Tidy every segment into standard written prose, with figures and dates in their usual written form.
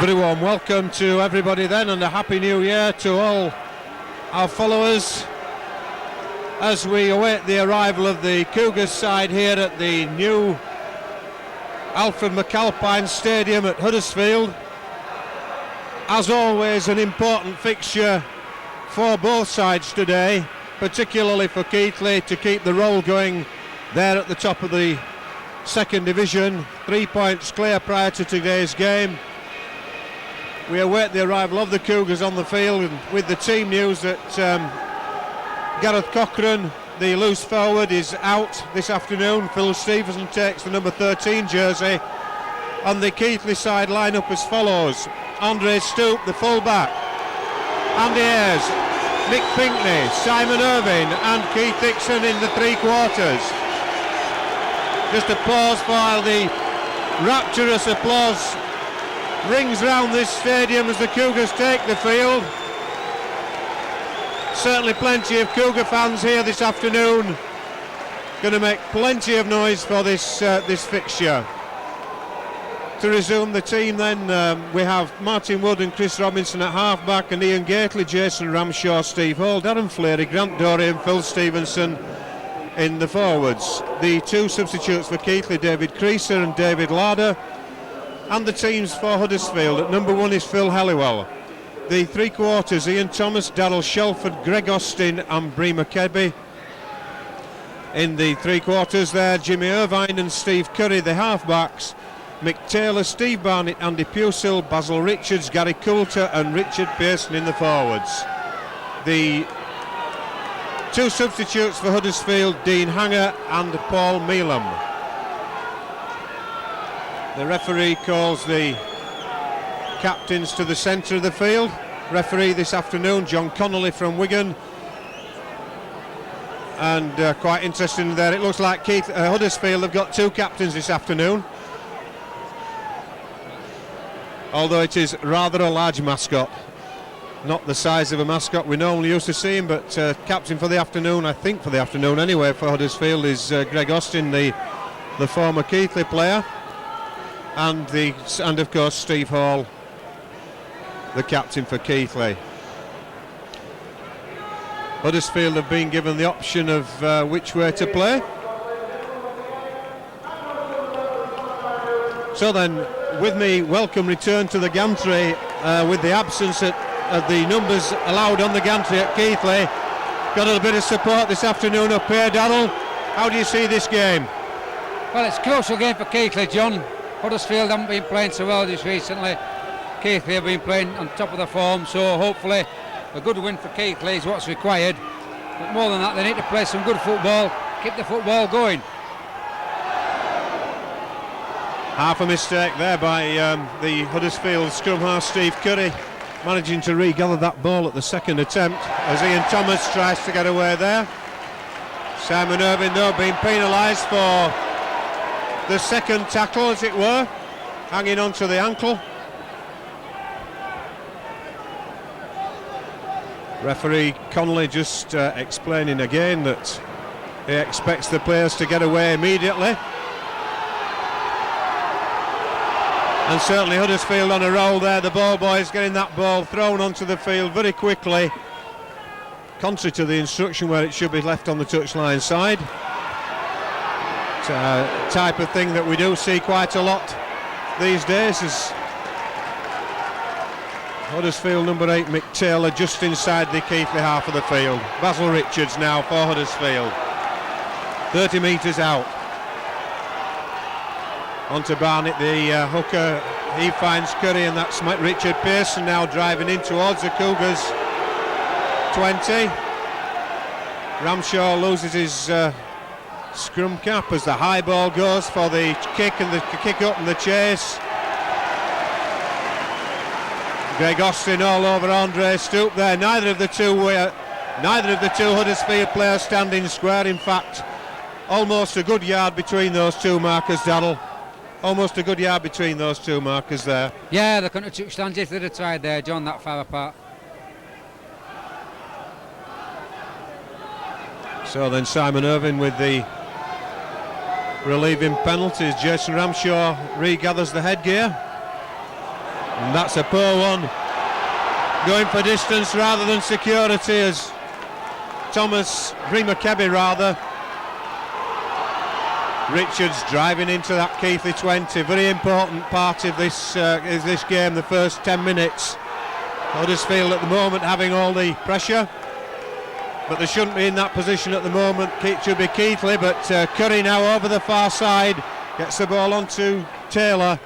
Very warm welcome to everybody then, and a happy new year to all our followers as we await the arrival of the Cougars side here at the new Alfred McAlpine Stadium at Huddersfield. As always, an important fixture for both sides today, particularly for Keighley to keep the roll going there at the top of the second division. 3 points clear prior to today's game. We await the arrival of the Cougars on the field, and with the team news that Gareth Cochrane, the loose forward, is out this afternoon. Phil Stevenson takes the number 13 jersey. On the Keighley side, line up as follows: Andre Stoop, the full-back, Andy Ayres, Nick Pinkney, Simon Irvine and Keith Dixon in the three quarters. Just a pause while the rapturous applause rings round this stadium as the Cougars take the field. Certainly plenty of Cougar fans here this afternoon, going to make plenty of noise for this fixture. To resume the team then, we have Martin Wood and Chris Robinson at half-back, and Ian Gately, Jason Ramshaw, Steve Hall, Darren Fleary, Grant Dorey and Phil Stevenson in the forwards. The two substitutes for Keighley, David Creaser and David Larder. And the teams for Huddersfield: at number 1 is Phil Halliwell. The three quarters: Ian Thomas, Darryl Shelford, Greg Austin and Bree McKebby. In the three quarters there, Jimmy Irvine and Steve Curry, the half-backs. Mick Taylor, Steve Barnett, Andy Pusil, Basil Richards, Gary Coulter and Richard Pearson in the forwards. The two substitutes for Huddersfield: Dean Hanger and Paul Meelam. The referee calls the captains to the centre of the field. Referee this afternoon, John Connolly from Wigan. And quite interesting there, it looks like Huddersfield have got two captains this afternoon. Although it is rather a large mascot. Not the size of a mascot we normally used to see him, but captain for the afternoon, I think for the afternoon anyway, for Huddersfield is Greg Austin, the former Keighley player. And of course Steve Hall, the captain for Keighley. Huddersfield have been given the option of which way to play. So then, with me, welcome return to the gantry with the absence of the numbers allowed on the gantry at Keighley. Got a bit of support this afternoon up here. Darryl, how do you see this game? Well, it's a crucial game for Keighley, John. Huddersfield haven't been playing so well just recently. Keighley have been playing on top of the form, so hopefully a good win for Keighley is what's required. But more than that, they need to play some good football, keep the football going. Half a mistake there by the Huddersfield scrum half Steve Curry, managing to regather that ball at the second attempt as Ian Thomas tries to get away there. Simon Irvine though being penalised for the second tackle, as it were, hanging on to the ankle. Referee Connolly just explaining again that he expects the players to get away immediately. And certainly Huddersfield on a roll there, the ball boys getting that ball thrown onto the field very quickly, contrary to the instruction where it should be left on the touchline side. Type of thing that we do see quite a lot these days, is Huddersfield number 8 Mick Taylor just inside the Keighley half of the field. Basil Richards now for Huddersfield, 30 metres out. Onto Barnett, the hooker, he finds Curry, and that's Richard Pearson now driving in towards the Cougars 20. Ramshaw loses his scrum cap as the high ball goes for the kick, and the kick up and the chase. Greg Austin all over Andre Stoop there. Neither of the two Huddersfield players standing square. In fact, almost a good yard between those two markers, Darryl. Almost a good yard between those two markers there. Yeah, they couldn't have touched hands if they'd have tried there, John, that far apart. So then Simon Irvine with the relieving penalties. Jason Ramshaw regathers the headgear, and that's a poor one, going for distance rather than security, as Thomas Bremer-Kebby rather. Richards driving into that Keighley 20, very important part of this game, the first 10 minutes. Huddersfield at the moment having all the pressure, but they shouldn't be in that position at the moment. It should be Keighley, but Curry now over the far side, gets the ball onto Taylor.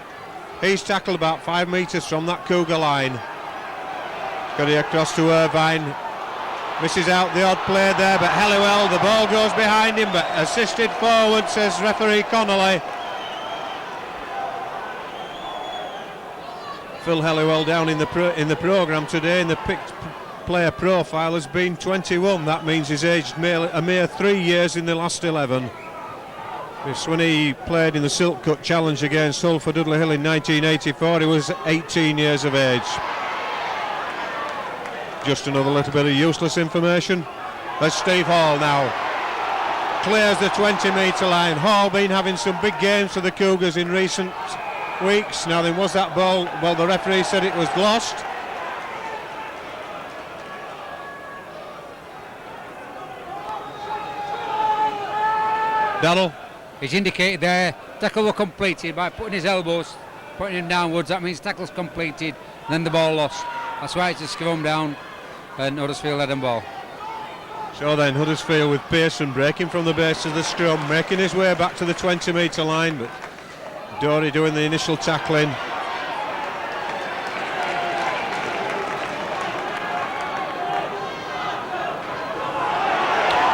He's tackled about 5 metres from that Cougar line. Curry across to Irvine, misses out the odd play there, but Helliwell, the ball goes behind him, but assisted forward, says referee Connolly. Phil Helliwell down in the programme today in the picked player profile has been 21. That means he's aged a mere 3 years in the last 11. This when he played in the Silk Cut Challenge against Hull for Dudley Hill in 1984, he was 18 years of age. Just another little bit of useless information. There's Steve Hall now. Clears the 20-metre line. Hall been having some big games for the Cougars in recent weeks. Now then, was that ball? Well, the referee said it was lost. Darrell. He's indicated there, tackle was completed by putting his elbows, putting him downwards. That means tackle's completed, then the ball lost. That's why it's a scrum down, and Huddersfield had a ball. So then Huddersfield with Pearson breaking from the base of the scrum, making his way back to the 20-metre line, but Dory doing the initial tackling.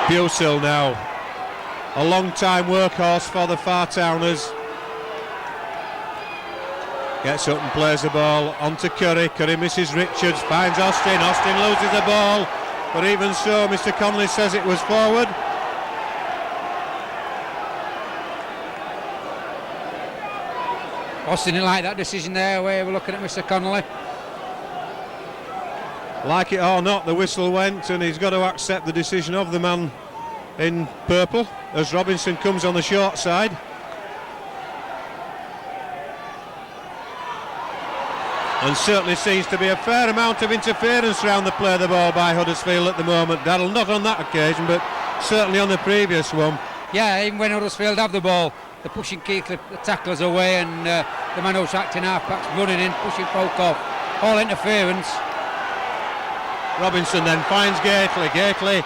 Busill now, a long-time workhorse for the Fartowners. Gets up and plays the ball onto Curry. Curry misses Richards, finds Austin. Austin loses the ball, but even so, Mr. Connolly says it was forward. Austin didn't like that decision there, where we're looking at Mr. Connolly. Like it or not, the whistle went, and he's got to accept the decision of the man in purple as Robinson comes on the short side. And certainly seems to be a fair amount of interference around the play of the ball by Huddersfield at the moment. Darrell, not on that occasion, but certainly on the previous one. Yeah, even when Huddersfield have the ball, they're pushing Keighley, the tacklers away, and the man who's acting half-back's running in, pushing folk off. All interference. Robinson then finds Gately. Gately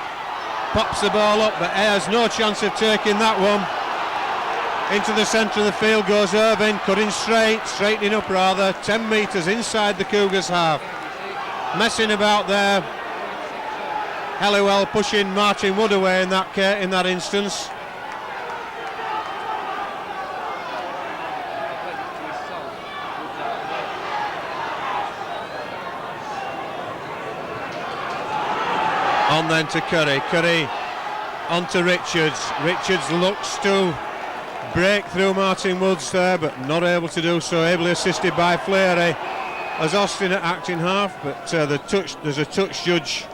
pops the ball up, but has no chance of taking that one. Into the centre of the field goes Irvine, cutting straightening up rather, 10 metres inside the Cougars half. Messing about there. Helliwell pushing Martin Wood away in that instance. On then to Curry. Curry onto Richards. Richards looks to break through Martin Woods there, but not able to do so. Ably assisted by Fleary as Austin at acting half, but there's a touch judge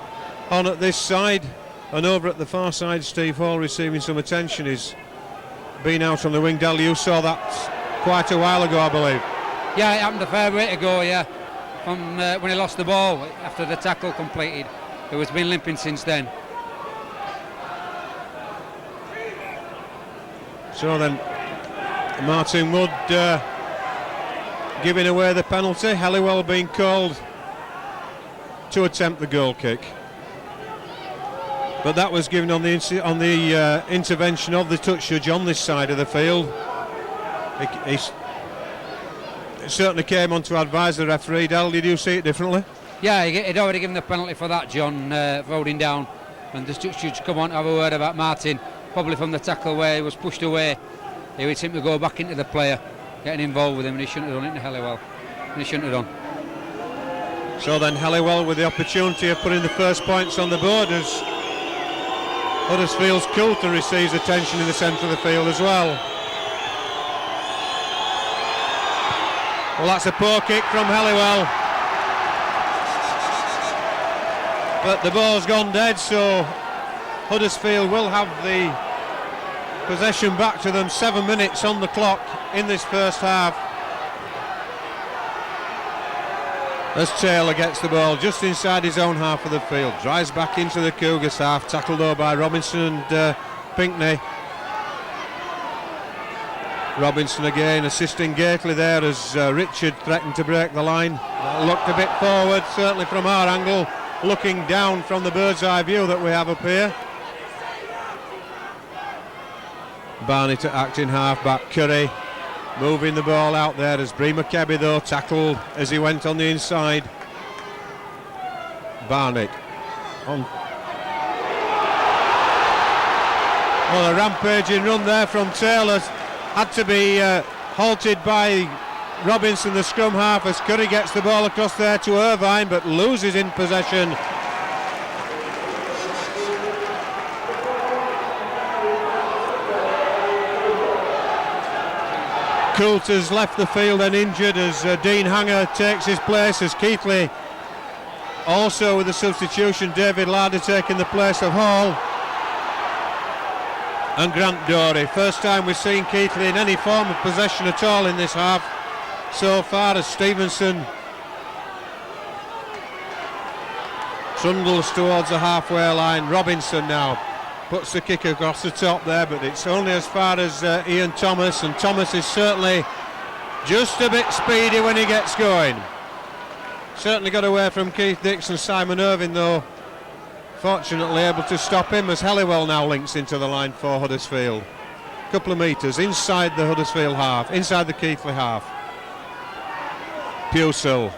on at this side, and over at the far side Steve Hall receiving some attention. He's been out on the wing. Dal, you saw that quite a while ago, I believe. Yeah, it happened a fair bit ago, yeah, from when he lost the ball after the tackle completed. It was been limping since then. So then Martin Wood giving away the penalty. Helliwell being called to attempt the goal kick, but that was given on the intervention of the touch judge on this side of the field. He certainly came on to advise the referee. Dal, did you see it differently? Yeah, he'd already given the penalty for that, John, for holding down, and the touch judge come on to have a word about Martin, probably from the tackle where he was pushed away. He would seem to go back into the player, getting involved with him, and he shouldn't have done it to Helliwell. And he shouldn't have done. So then Helliwell with the opportunity of putting the first points on the board as Huddersfield's Coulter receives attention in the centre of the field as well. Well, that's a poor kick from Helliwell, but the ball's gone dead, so Huddersfield will have the possession back to them. 7 minutes on the clock in this first half. As Taylor gets the ball just inside his own half of the field, drives back into the Cougars half, tackled though by Robinson and Pinckney. Robinson again assisting Keighley there as Richard threatened to break the line. That looked a bit forward, certainly from our angle, looking down from the bird's eye view that we have up here. Barney to acting half-back, Curry moving the ball out there as Bree McKebby though tackled as he went on the inside. Barnett on. Well, a rampaging run there from Taylor had to be halted by Robinson, the scrum half, as Curry gets the ball across there to Irvine but loses in possession. Coulter's left the field and injured as Dean Hanger takes his place, as Keighley also with the substitution, David Larder taking the place of Hall and Grant Dory. First time we've seen Keighley in any form of possession at all in this half so far, as Stevenson trundles towards the halfway line. Robinson now puts the kick across the top there, but it's only as far as Ian Thomas, and Thomas is certainly just a bit speedy when he gets going. Certainly got away from Keith Dixon. Simon Irvine though fortunately able to stop him, as Helliwell now links into the line for Huddersfield. A couple of metres inside the Huddersfield half, inside the Keighley half. Pusel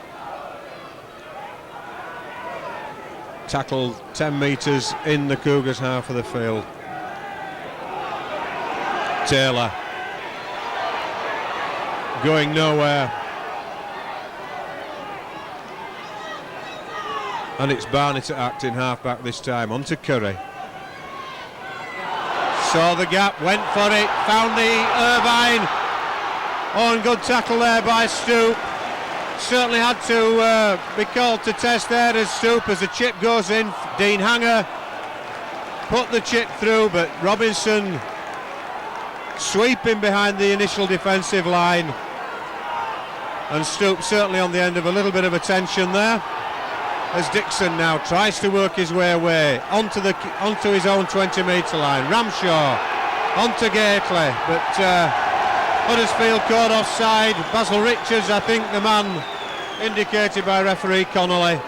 tackled 10 metres in the Cougars half of the field. Taylor going nowhere, and it's Barney to act in half-back this time. On to Curry. Saw the gap, went for it, found the Irvine. Oh, and good tackle there by Stoop. Certainly had to be called to test there as Stoop, as the chip goes in. Dean Hanger put the chip through, but Robinson sweeping behind the initial defensive line, and Stoop certainly on the end of a little bit of attention there, as Dixon now tries to work his way away onto his own 20-metre line. Ramshaw onto Keighley, but Huddersfield caught offside. Basil Richards, I think, the man indicated by referee Connolly.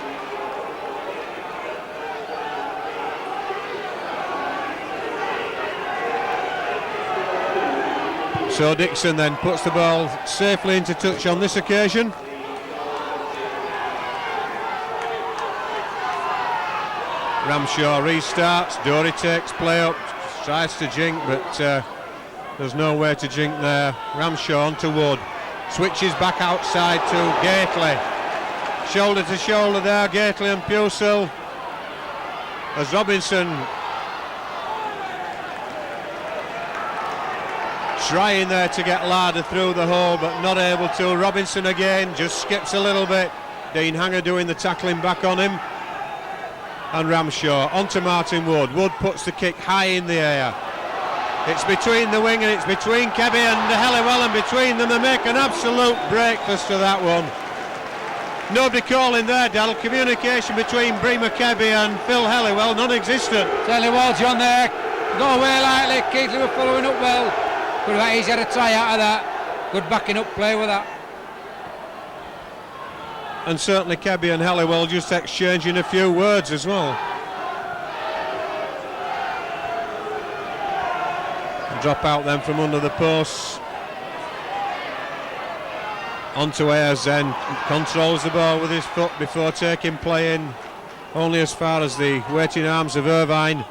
So Dixon then puts the ball safely into touch on this occasion. Ramshaw restarts, Dory takes play up, tries to jink, but there's no way to jink there. Ramshaw onto Wood, switches back outside to Keighley. Shoulder to shoulder there, Keighley and Pusel, as Robinson trying there to get Larder through the hole but not able to. Robinson again just skips a little bit. Dean Hanger doing the tackling back on him, and Ramshaw onto Martin Wood. Wood puts the kick high in the air. It's between the wing and it's between Kebby and Helliwell, and between them they make an absolute breakfast of that one. Nobody calling there, Dal. Communication between Bree McKebby and Phil Helliwell non-existent. Certainly was, John, there. Got away lightly. Keighley were following up well. Could have easily had a try out of that. Good backing up play with that. And certainly Kebby and Helliwell just exchanging a few words as well. Drop out then from under the posts. Onto Ayers then, controls the ball with his foot before taking play in, only as far as the waiting arms of Irvine.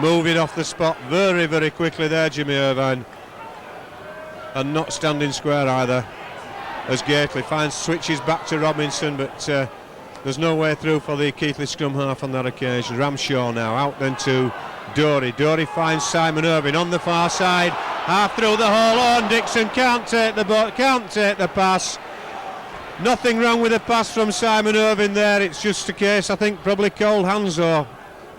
Moving off the spot very, very quickly there, Jimmy Irvine, and not standing square either, as Keighley finds switches back to Robinson, but there's no way through for the Keighley scrum half on that occasion. Ramshaw now out then to Dory. Dory finds Simon Irvine on the far side, half through the hole. On Dixon can't take the pass. Nothing wrong with the pass from Simon Irvine there. It's just a case, I think, probably cold hands or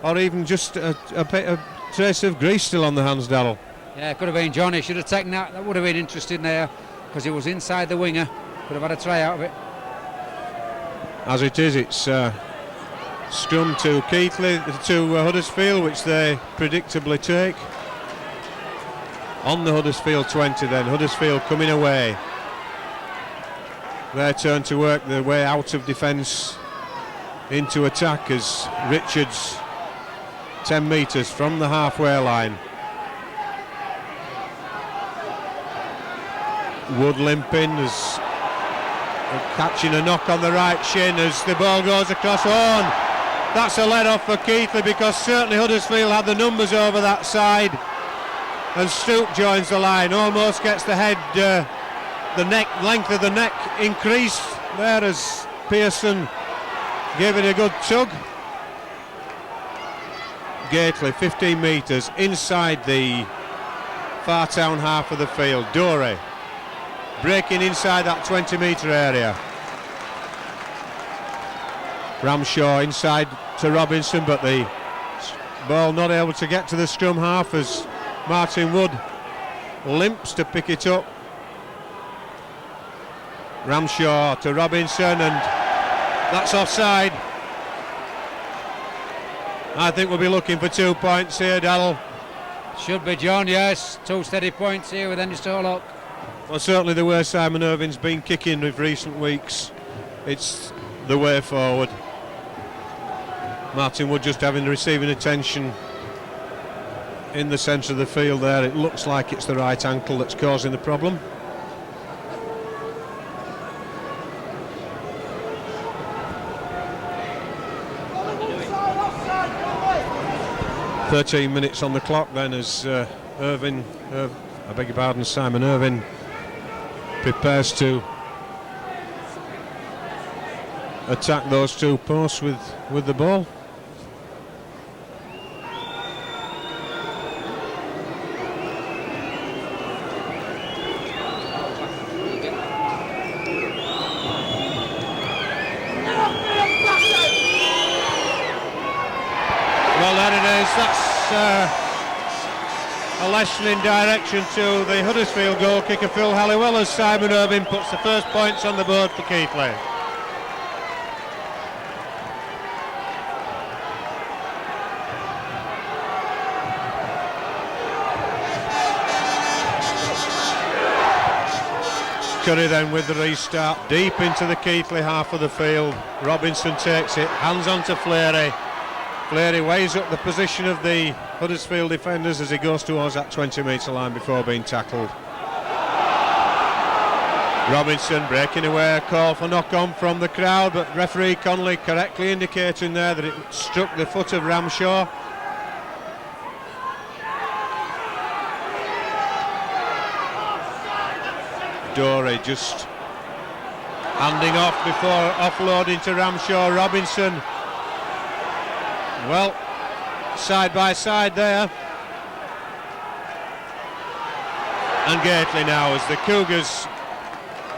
or even just a trace of grease still on the hands, Darrell. Yeah, it could have been John. He should have taken that. That would have been interesting there, because he was inside the winger. Could have had a try out of it. As it is, it's scrum to Keighley, to Huddersfield, which they predictably take. On the Huddersfield 20 then, Huddersfield coming away. Their turn to work their way out of defence into attack as Richards 10 metres from the halfway line. Wood limping as catching a knock on the right shin as the ball goes across Horn. That's a let off for Keighley, because certainly Huddersfield had the numbers over that side, and Stoop joins the line, almost gets the head, the neck, length of the neck increased there as Pearson gave it a good tug. Gately 15 metres inside the far town half of the field. Dorey breaking inside that 20-metre area. Ramshaw inside to Robinson, but the ball not able to get to the scrum half as Martin Wood limps to pick it up. Ramshaw to Robinson, and that's offside. I think we'll be looking for 2 points here, Darrell. Should be, John, yes. 2 steady points here with any sort of luck. Well, certainly the way Simon Irvin's been kicking with recent weeks, it's the way forward. Martin Wood just having receiving attention in the centre of the field there. It looks like it's the right ankle that's causing the problem. "13 minutes on the clock then as Simon Irvin prepares to attack those 2 posts with the ball. Well, there it is. That's a lesson in direction to the Huddersfield goal kicker Phil Halliwell, as Simon Irvin puts the first points on the board for Keighley. Curry then with the restart deep into the Keighley half of the field. Robinson takes it, hands on to Fleary. Fleary weighs up the position of the Huddersfield defenders as he goes towards that 20-metre line before being tackled. Robinson breaking away, a call for knock-on from the crowd, but referee Connolly correctly indicating there that it struck the foot of Ramshaw. Dorey just handing off before offloading to Ramshaw. Robinson, well, side by side there. And Gately now, as the Cougars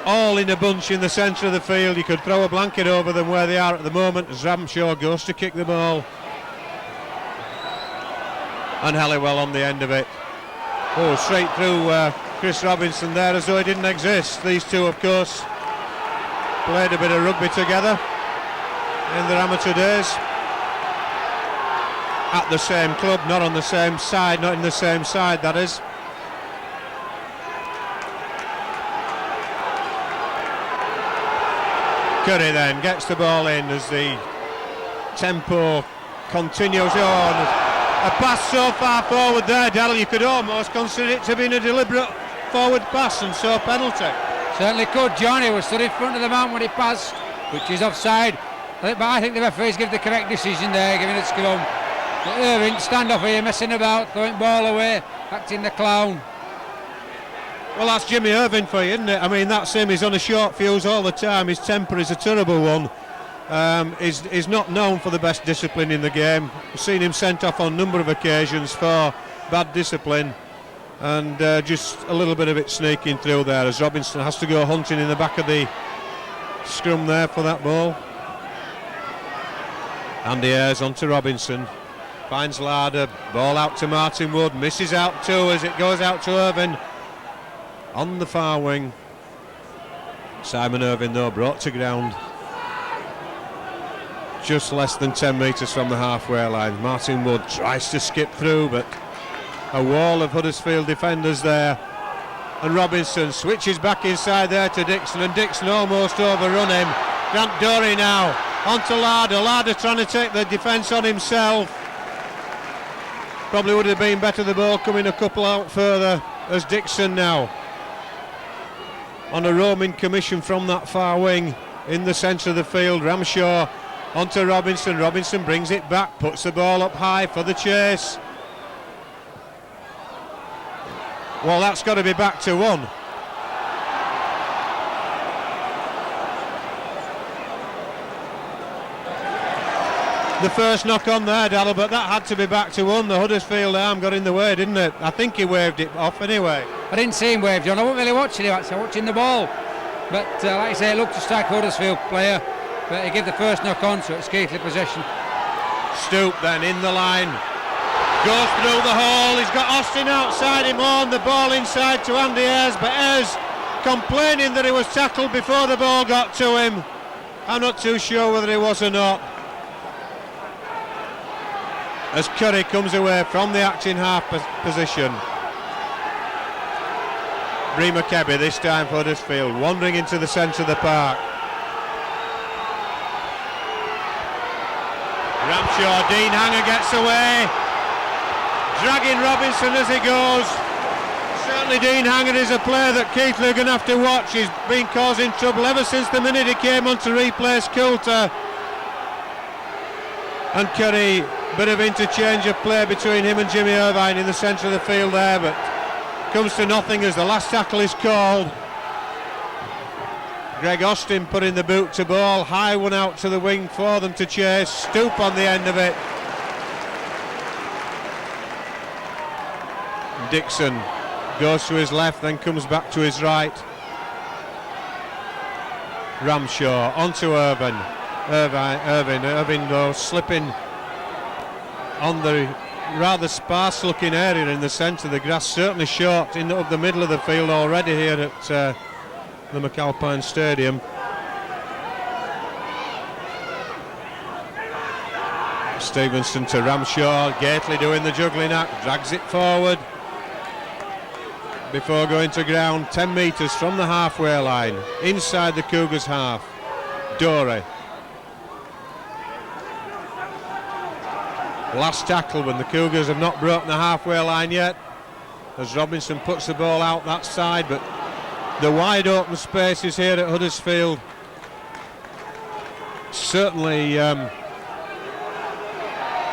all in a bunch in the centre of the field. You could throw a blanket over them where they are at the moment as Ramshaw goes to kick the ball. And Halliwell on the end of it. Oh, straight through Chris Robinson there as though he didn't exist. These two, of course, played a bit of rugby together in their amateur days. At the same club, not on the same side, not in the same side, that is. Curry then gets the ball in as the tempo continues on. A pass so far forward there, Darrell, you could almost consider it to be a deliberate forward pass and so penalty. Certainly could, John. He was stood in front of the man when he passed, which is offside. But I think the referees give the correct decision there, giving it scrum. But Irving, stand off here, messing about, throwing ball away, acting the clown. Well, that's Jimmy Irving for you, isn't it? I mean, that's him. He's on a short fuse all the time. His temper is a terrible one. He's not known for the best discipline in the game. We've seen him sent off on a number of occasions for bad discipline, and just a little bit of it sneaking through there as Robinson has to go hunting in the back of the scrum there for that ball. Andy Ayres on to Robinson. finds Larder, ball out to Martin Wood, misses out too as it goes out to Irvine on the far wing. Simon Irvine though brought to ground just less than 10 metres from the halfway line. Martin Wood tries to skip through, but a wall of Huddersfield defenders there, and Robinson switches back inside there to Dixon, and Dixon almost overrun him. Grant Dorey now onto Larder. Larder trying to take the defence on himself. Probably would have been better the ball coming a couple out further, as Dixon now on a roaming commission from that far wing in the centre of the field. Ramshaw onto Robinson. Robinson brings it back, puts the ball up high for the chase. Well, that's got to be back to 1. The first knock on there, Dallal, but that had to be back to 1. The Huddersfield arm got in the way, didn't it? I think he waved it off anyway. I didn't see him wave, John. I wasn't really watching him, actually. I was watching the ball. But like I say, it looked to strike Huddersfield player, but he gave the first knock on, so it's Keighley possession. Stoop then in the line. Goes through the hole. He's got Austin outside him on. The ball inside to Andy Ayres, but Ayres complaining that he was tackled before the ball got to him. I'm not too sure whether he was or not. As Curry comes away from the acting half position. Bremer Kebby this time for Huddersfield, wandering into the centre of the park. Ramshaw, Dean Hanger gets away, dragging Robinson as he goes. Certainly Dean Hanger is a player that Keighley are going to have to watch. He's been causing trouble ever since the minute he came on to replace Coulter. And Curry, bit of interchange of play between him and Jimmy Irvine in the centre of the field there, but comes to nothing as the last tackle is called. Greg Austin putting the boot to ball, high one out to the wing for them to chase. Stoop on the end of it. Dixon goes to his left, then comes back to his right. Ramshaw onto Irvine. Irvine though slipping on the rather sparse looking area in the centre. The grass certainly short in up the middle of the field already here at the McAlpine Stadium. Stevenson to Ramshaw. Gately doing the juggling act, drags it forward before going to ground 10 metres from the halfway line inside the Cougars half. Dorey. Last tackle when the Cougars have not broken the halfway line yet, as Robinson puts the ball out that side, but the wide open spaces here at Huddersfield certainly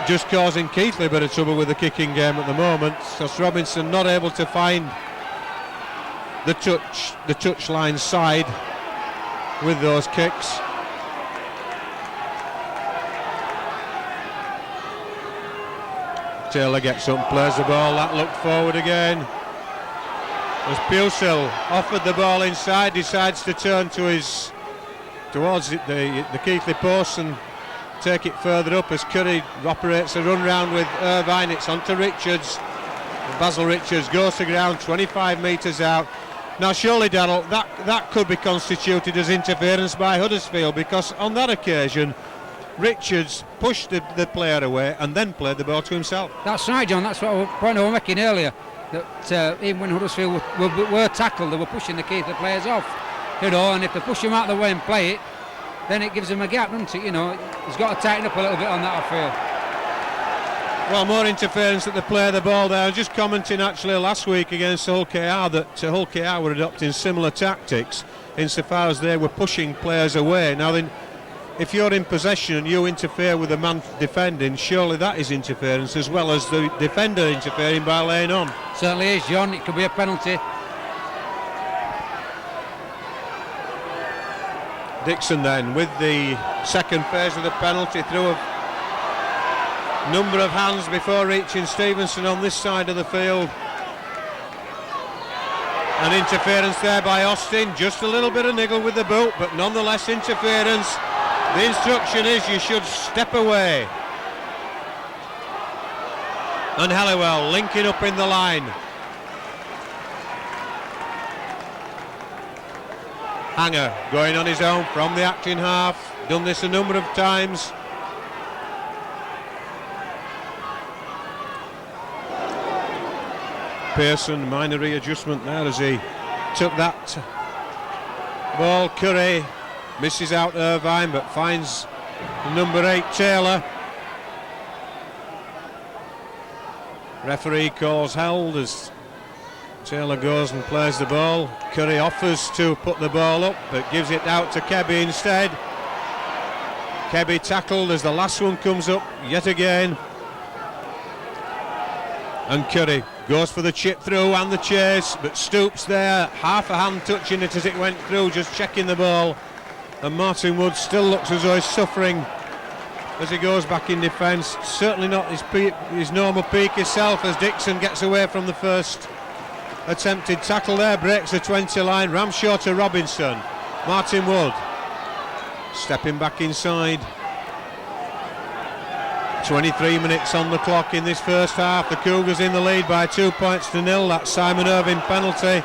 just causing Keighley a bit of trouble with the kicking game at the moment, because Robinson not able to find the touchline side with those kicks. Taylor gets up, plays the ball, that looked forward again. As Pusil offered the ball inside, decides to turn towards the Keighley post and take it further up as Curry operates a run round with Irvine. It's on to Richards. And Basil Richards goes to ground 25 metres out. Now surely, Darrell, that could be constituted as interference by Huddersfield, because on that occasion Richards pushed the player away and then played the ball to himself. That's right, John. That's what point I was making earlier. That even when Huddersfield were tackled, they were pushing the Keighley players off. You know, and if they push them out of the way and play it, then it gives them a gap, doesn't it? You know, he's got to tighten up a little bit on that, I feel. Well, more interference that they play the ball there. I was just commenting actually last week against Hull KR that Hull KR were adopting similar tactics insofar as they were pushing players away. Now then, if you're in possession and you interfere with the man defending, surely that is interference as well as the defender interfering by laying on. Certainly is, John. It could be a penalty. Dixon then with the second phase of the penalty through a number of hands before reaching Stevenson on this side of the field. An interference there by Austin, just a little bit of niggle with the boot, but nonetheless interference. The instruction is you should step away. And Halliwell linking up in the line. Hanger going on his own from the acting half. Done this a number of times. Pearson, minor readjustment there as he took that ball. Curry misses out Irvine but finds number 8 Taylor. Referee calls held as Taylor goes and plays the ball. Curry offers to put the ball up but gives it out to Kebby instead. Kebby tackled as the last one comes up yet again. And Curry goes for the chip through and the chase, but Stoops there, half a hand touching it as it went through, just checking the ball. And Martin Wood still looks as though he's suffering as he goes back in defence. Certainly not his normal peak himself as Dixon gets away from the first attempted tackle there, breaks the 20 line. Ramshaw to Robinson. Martin Wood stepping back inside. 23 minutes on the clock in this first half. The Cougars in the lead by 2 points to 0. That Simon Irving penalty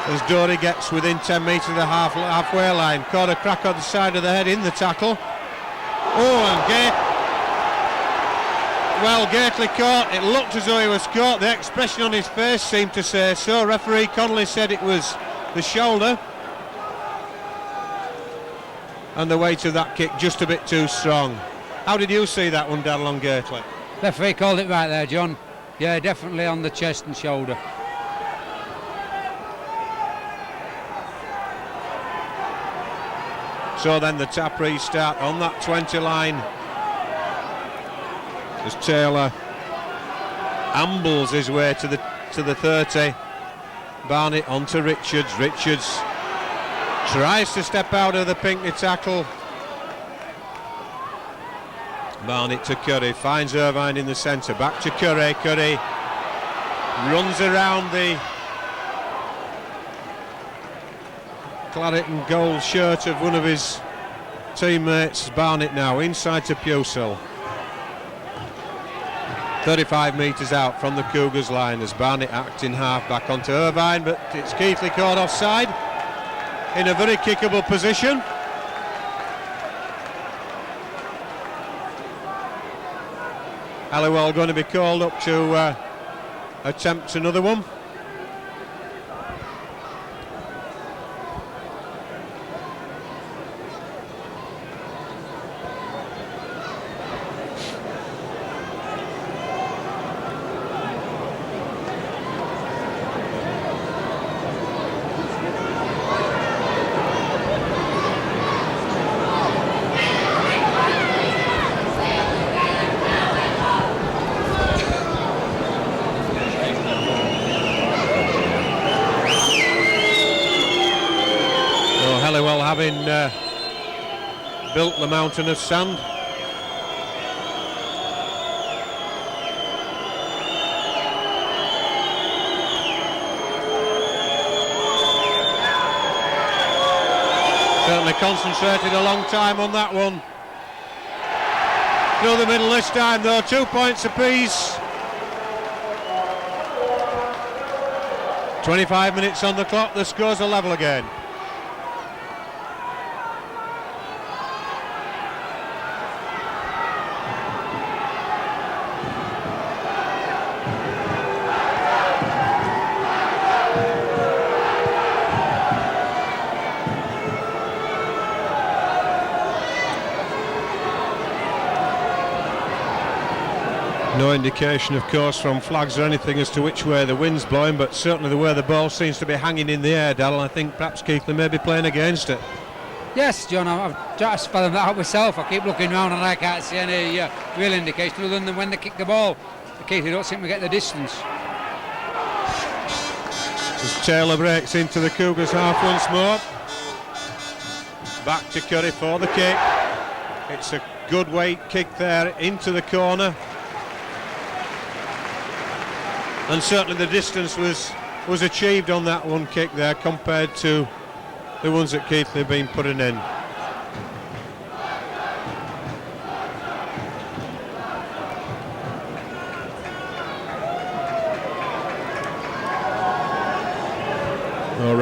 as Dory gets within 10 metres of the halfway line. Caught a crack on the side of the head in the tackle. Oh, and Gately caught. It looked as though he was caught. The expression on his face seemed to say so. Referee Connolly said it was the shoulder. And the weight of that kick just a bit too strong. How did you see that one, Darrell, on Gately? Referee called it right there, John. Yeah, definitely on the chest and shoulder. So then the tap restart on that 20 line as Taylor ambles his way to the 30. Barnett onto Richards. Richards tries to step out of the Pinckney tackle. Barnett to Curry, finds Irvine in the centre, back to Curry. Curry runs around the claret and gold shirt of one of his teammates. Barnett now inside to Pusel. 35 metres out from the Cougars line as Barnett acting half back onto Irvine, but it's Keighley caught offside in a very kickable position. Halliwell going to be called up to attempt another one. Having built the mountain of sand. Certainly concentrated a long time on that one. Through the middle this time though, 2 points apiece. 25 minutes on the clock, the scores are level again. No indication, of course, from flags or anything as to which way the wind's blowing, but certainly the way the ball seems to be hanging in the air, Darrell. I think perhaps Keighley may be playing against it. Yes, John, I've tried to fathom that out myself. I keep looking round and I can't see any real indication other than when they kick the ball. Keighley don't seem to get the distance. As Taylor breaks into the Cougars half once more. Back to Curry for the kick. It's a good weight kick there into the corner. And certainly the distance was achieved on that one kick there compared to the ones that Keighley have been putting in.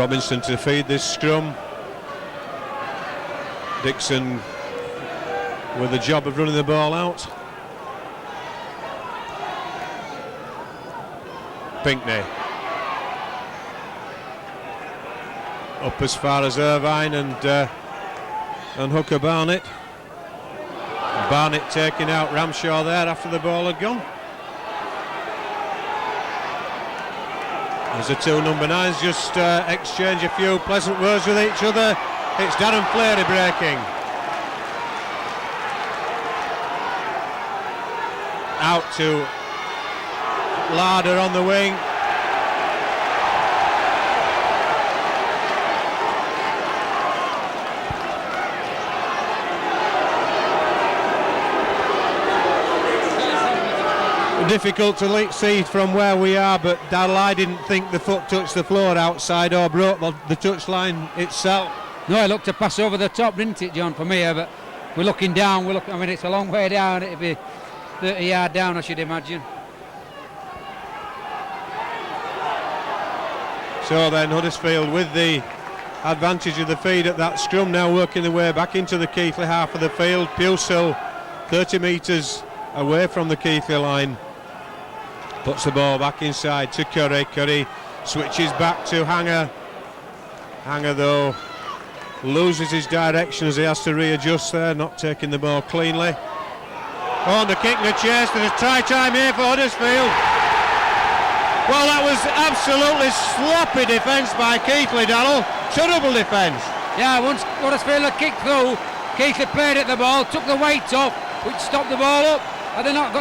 Robinson to feed this scrum. Dixon with the job of running the ball out. Pinckney up as far as Irvine and Hooker Barnett. Barnett taking out Ramshaw there after the ball had gone. As the two number 9s just exchange a few pleasant words with each other. It's Darren Fleary breaking. Out to Larder on the wing. Difficult to see from where we are, but Darrell, I didn't think the foot touched the floor outside or broke the touchline itself. No, it looked to pass over the top, didn't it, John, from here? But we're looking down. I mean, it's a long way down. It'd be 30 yards down, I should imagine. So then Huddersfield with the advantage of the feed at that scrum, now working their way back into the Keighley half of the field. Pewsell 30 metres away from the Keighley line. Puts the ball back inside to Curry. Curry switches back to Hanger. Hanger though loses his direction as he has to readjust there, not taking the ball cleanly. On the kick and the chase, there's a try time here for Huddersfield. Well, that was absolutely sloppy defence by Keighley, Darrell. Terrible defence. Yeah, once Huddersfield had kicked through, Keighley played at the ball, took the weight off, which stopped the ball up. Had they not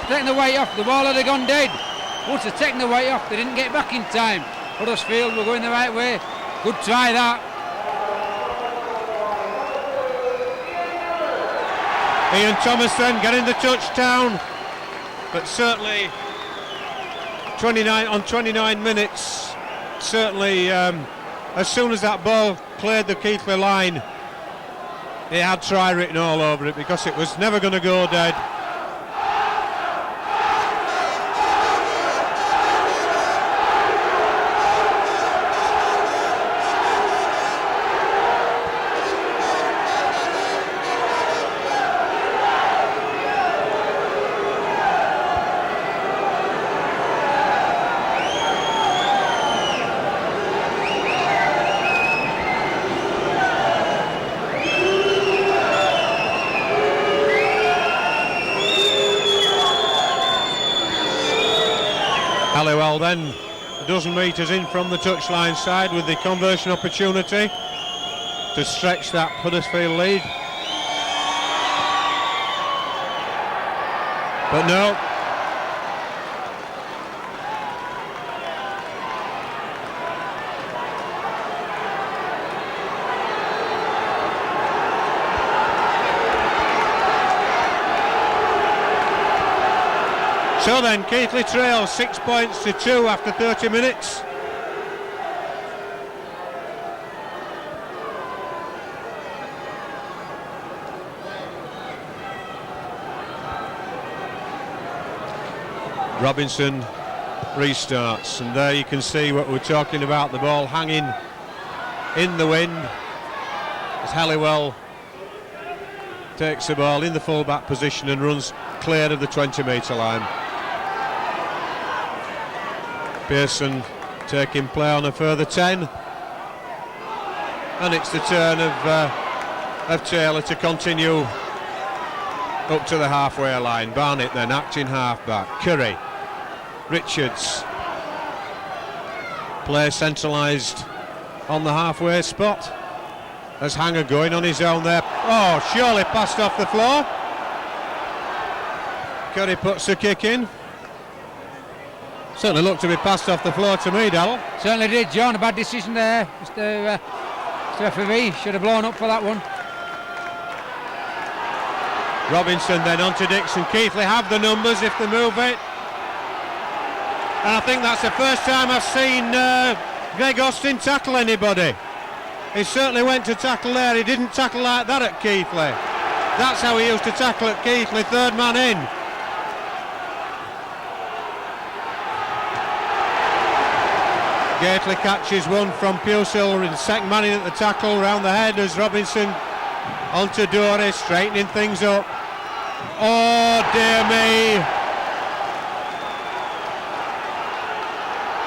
taken the weight off, the ball had gone dead. Once they'd taken the weight off, they didn't get back in time. Huddersfield were going the right way. Good try that. Ian Thomason getting the touchdown, but certainly 29 minutes, certainly as soon as that ball cleared the Keighley line, it had try written all over it because it was never going to go dead. Halliwell then a dozen metres in from the touchline side with the conversion opportunity to stretch that Huddersfield lead. But no. So then Keighley trails 6 points to 2 after 30 minutes. Robinson restarts, and there you can see what we're talking about, the ball hanging in the wind as Halliwell takes the ball in the full-back position and runs clear of the 20-metre line. Pearson taking play on a further 10, and it's the turn of Taylor to continue up to the halfway line. Barnett then acting halfback. Curry, Richards, play centralised on the halfway spot. As Hanger going on his own there. Oh, surely passed off the floor. Curry puts the kick in. Certainly looked to be passed off the floor to me, Darrell. Certainly did, John. A bad decision there. Mr. referee should have blown up for that one. Robinson then on to Dixon. Keighley have the numbers if they move it. And I think that's the first time I've seen Greg Austin tackle anybody. He certainly went to tackle there. He didn't tackle like that at Keighley. That's how he used to tackle at Keighley, third man in. Keighley catches one from Pusil, and second man in at the tackle, round the head as Robinson onto Dory, straightening things up. Oh dear me!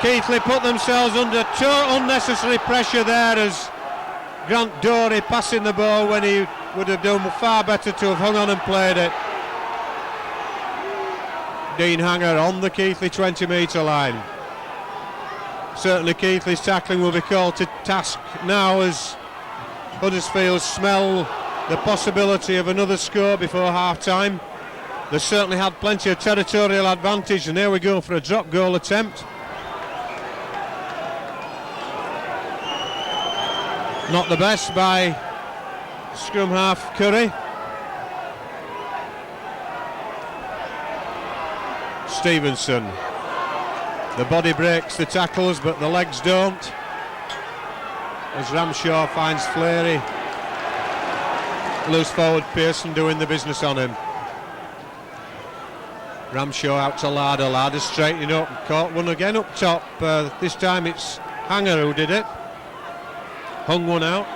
Keighley put themselves under unnecessary pressure there as Grant Dory passing the ball when he would have done far better to have hung on and played it. Dean Hanger on the Keighley 20-metre line. Certainly Keighley's tackling will be called to task now as Huddersfield smell the possibility of another score before half-time. They certainly had plenty of territorial advantage, and here we go for a drop goal attempt. Not the best by scrum half Curry. Stevenson. The body breaks the tackles, but the legs don't. As Ramshaw finds Fleury. Loose forward Pearson doing the business on him. Ramshaw out to Larder. Larder straightening up. Caught one again up top. This time it's Hanger who did it. Hung one out.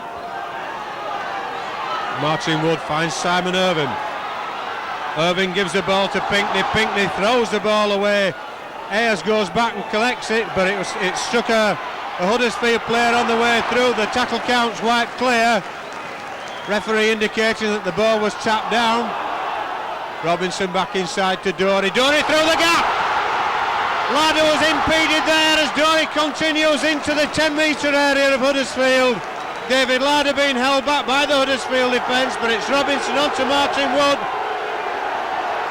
Martin Wood finds Simon Irving. Irving gives the ball to Pinkney. Pinkney throws the ball away. Ayres goes back and collects it, but it struck a Huddersfield player on the way through. The tackle counts wiped clear. Referee indicating that the ball was tapped down. Robinson back inside to Dory. Dory through the gap. Larder was impeded there as Dory continues into the 10-metre area of Huddersfield. David Larder being held back by the Huddersfield defence, but it's Robinson on to Martin Wood.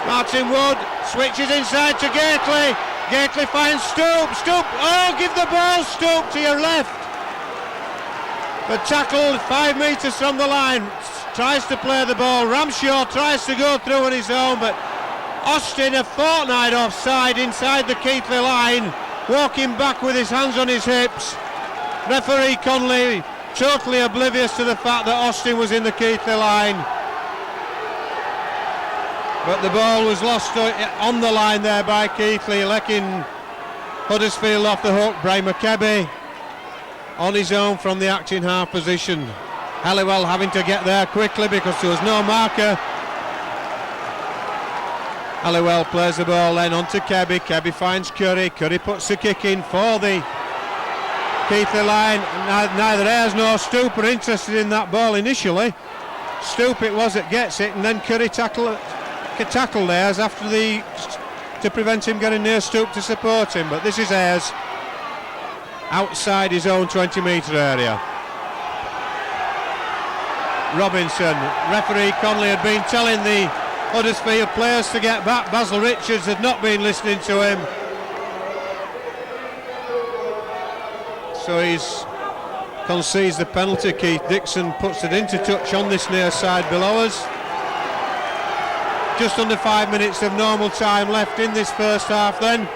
Martin Wood switches inside to Keighley. Keighley finds Stoop. Stoop, oh, give the ball, Stoop, to your left. But tackled 5 metres from the line. Tries to play the ball. Ramshaw tries to go through on his own, but Austin a fortnight offside inside the Keighley line, walking back with his hands on his hips. Referee Conley totally oblivious to the fact that Austin was in the Keighley line. But the ball was lost on the line there by Keighley, letting Huddersfield off the hook. Brian McKebby on his own from the acting half position. Halliwell having to get there quickly because there was no marker. Halliwell plays the ball then on to Kebby. Kebby finds Curry. Curry puts the kick in for the Keighley line. Neither Ayres nor Stoop are interested in that ball initially. Stoop it was that gets it, and then Curry tackled Ayres after to prevent him getting near Stoop to support him. But this is Ayres outside his own 20-metre area. Robinson, referee Conley had been telling the Huddersfield players to get back. Basil Richards had not been listening to him, so he's concedes the penalty. Keith Dixon puts it into touch on this near side below us. Just under 5 minutes of normal time left in this first half then.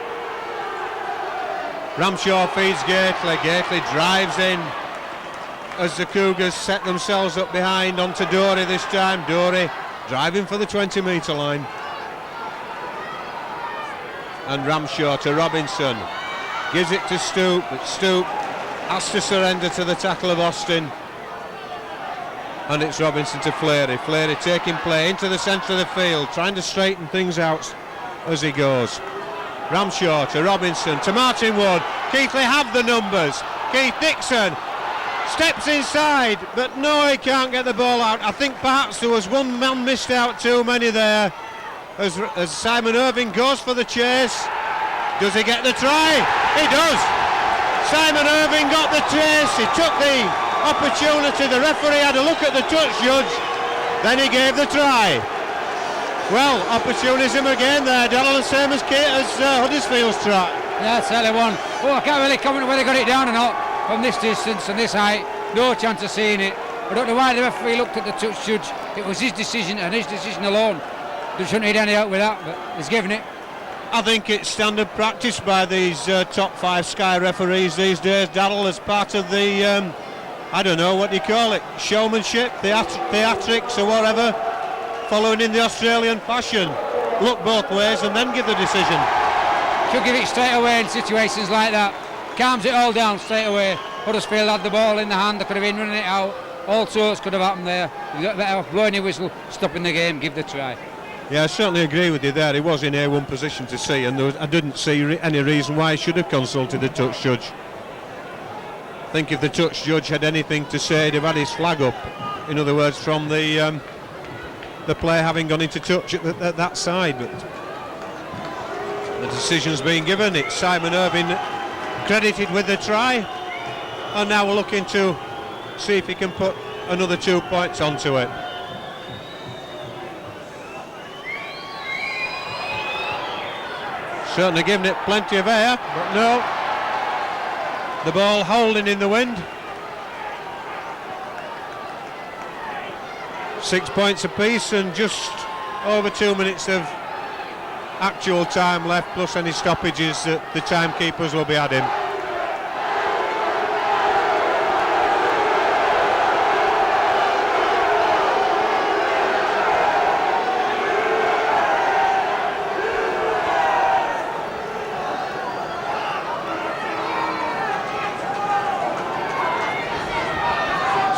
Ramshaw feeds Keighley. Keighley drives in as the Cougars set themselves up behind onto Dory this time. Dory driving for the 20-metre line. And Ramshaw to Robinson. Gives it to Stoop, but Stoop has to surrender to the tackle of Austin. And it's Robinson to Fleury. Fleury taking play into the centre of the field, trying to straighten things out as he goes. Ramshaw to Robinson to Martin Wood. Keighley have the numbers. Keith Dixon steps inside, but no, he can't get the ball out. I think perhaps there was one man missed out too many there as Simon Irving goes for the chase. Does he get the try? He does. Simon Irving got the chase. He took the opportunity. The referee had a look at the touch judge, then he gave the try. Well, opportunism again there, Darrell, the same as Huddersfield's try. Yeah, that's early one. Oh, I can't really comment whether he got it down or not from this distance and this height. No chance of seeing it. I don't know why the referee looked at the touch judge. It was his decision and his decision alone. There shouldn't need any help with that, but he's given it. I think it's standard practice by these top 5 Sky referees these days, Darrell, as part of the I don't know what do you call it, showmanship, theatrics or whatever, following in the Australian fashion. Look both ways and then give the decision. Should give it straight away in situations like that. calms it all down straight away. Huddersfield had the ball in the hand, they could have been running it out. All sorts could have happened there. You got better blowing your whistle, stopping the game, give the try. Yeah, I certainly agree with you there. He was in A1 position to see, and I didn't see any reason why he should have consulted the touch judge. I think if the touch judge had anything to say, he'd have had his flag up. In other words, from the player having gone into touch at that side. But the decision's been given. It's Simon Irving credited with the try, and now we're looking to see if he can put another 2 points onto it. Certainly giving it plenty of air, but no. The ball holding in the wind. 6 points apiece and just over 2 minutes of actual time left, plus any stoppages that the timekeepers will be adding.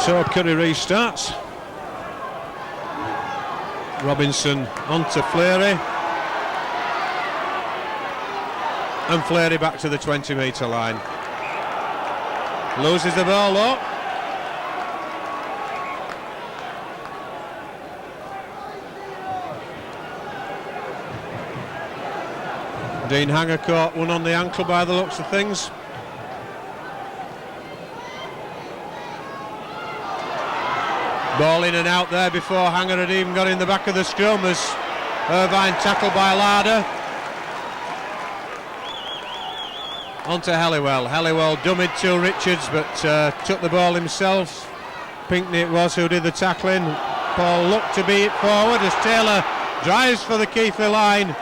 So Curry restarts. Robinson onto Fleury. And Fleury back to the 20-metre line. Loses the ball though. Dean Hanger caught one on the ankle by the looks of things. Ball in and out there before Hanger had even got in the back of the scrum as Irvine tackled by Larder. Onto Helliwell. Helliwell dummied to Richards but took the ball himself. Pinkney it was who did the tackling. Paul looked to beat it forward as Taylor drives for the Keighley line.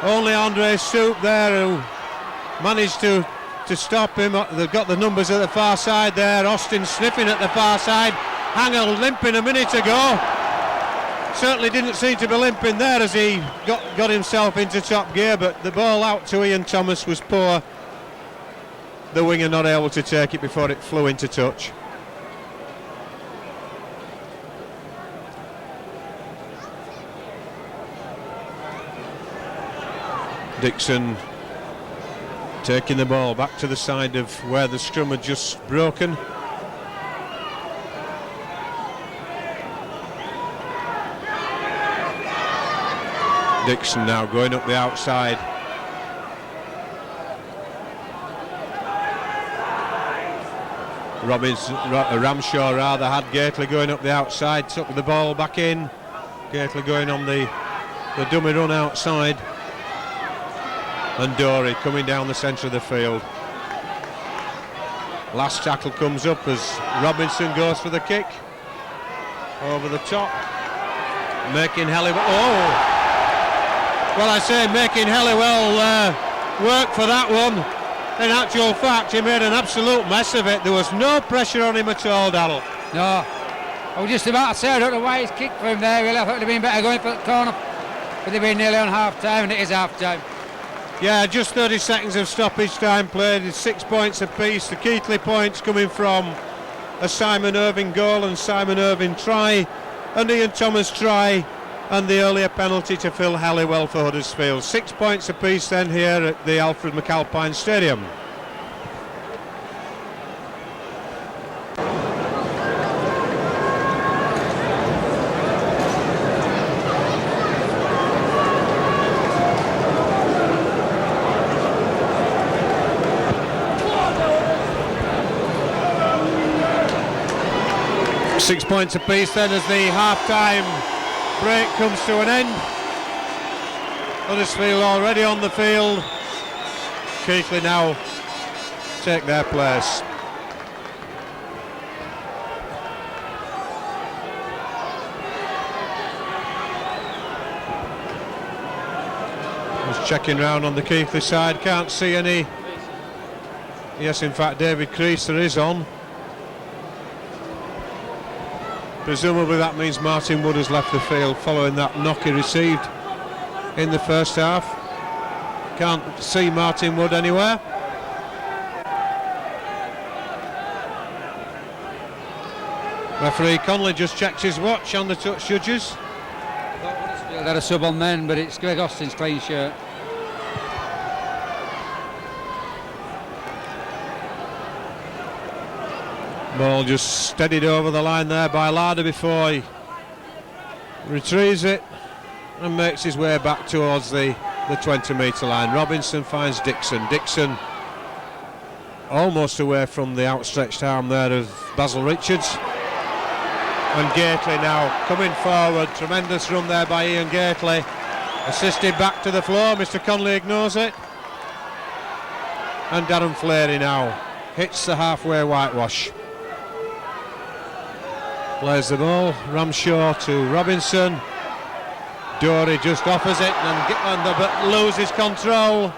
Only Andre Soup there who managed to stop him. They've got the numbers at the far side there. Austin sniffing at the far side. Hanger limping a minute ago. Certainly didn't seem to be limping there as he got himself into top gear, but the ball out to Ian Thomas was poor. The winger not able to take it before it flew into touch. Dixon taking the ball back to the side of where the scrum had just broken. Dixon now going up the outside. Ramshaw rather had Gately going up the outside, took the ball back in. Gately going on the dummy run outside. And Dory coming down the centre of the field. Last tackle comes up as Robinson goes for the kick. Over the top. Making Helliwell. Oh! Well, I say making Helliwell work for that one. In actual fact, he made an absolute mess of it. There was no pressure on him at all, Darrell. No. I was just about to say, I don't know why he's kicked for him there, really. I thought it'd have been better going for the corner. But they've been nearly on half-time, and it is half-time. Yeah, just 30 seconds of stoppage time played. It's 6 points apiece. The Keighley points coming from a Simon Irving goal and Simon Irving try. And Ian Thomas try. And the earlier penalty to Phil Halliwell for Huddersfield. 6 points apiece then here at the Alfred McAlpine Stadium. Six points apiece then as the half-time break comes to an end. Huddersfield already on the field. Keighley now take their place. Just checking round on the Keighley side, can't see any. Yes, in fact, David Creaser is on. Presumably that means Martin Wood has left the field following that knock he received in the first half. Can't see Martin Wood anywhere. Referee Conley just checked his watch on the touch judges. They had a sub on then, but it's Greg Austin's clean shirt. Ball just steadied over the line there by Larder before he retrieves it and makes his way back towards the 20-metre line. Robinson finds Dixon. Dixon almost away from the outstretched arm there of Basil Richards. And Gately now coming forward. Tremendous run there by Ian Gately. Assisted back to the floor. Mr. Conley ignores it. And Darren Fleary now hits the halfway whitewash. Plays the ball. Ramshaw to Robinson. Dory just offers it but loses control.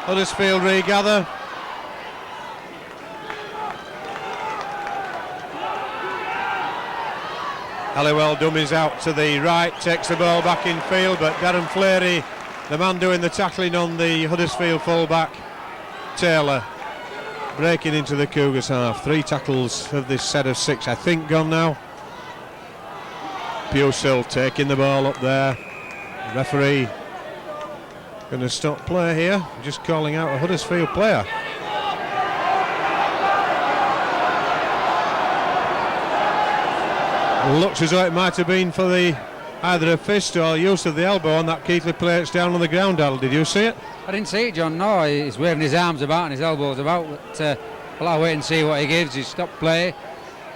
Huddersfield regather. Halliwell dummies out to the right, takes the ball back in field, but Darren Fleary, the man doing the tackling on the Huddersfield fullback, Taylor, breaking into the Cougars half. 3 tackles of this set of 6, I think, gone now. Pusel taking the ball up there. Referee going to stop play here, just calling out a Huddersfield player. Looks as though it might have been for either a fist or use of the elbow on that Keighley player that's down on the ground. Al, did you see it? I didn't see it, John. No, he's waving his arms about and his elbows about. But we'll have to wait and see what he gives. He's stopped play,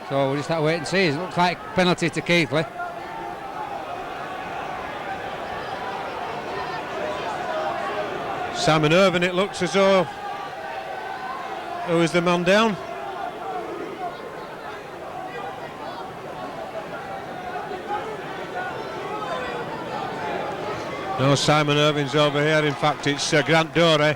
so we'll just have to wait and see. It looks like penalty to Keighley. Simon Irvine, it looks as though. Who is the man down? No, Simon Irvine's over here. In fact, it's Grant Dory.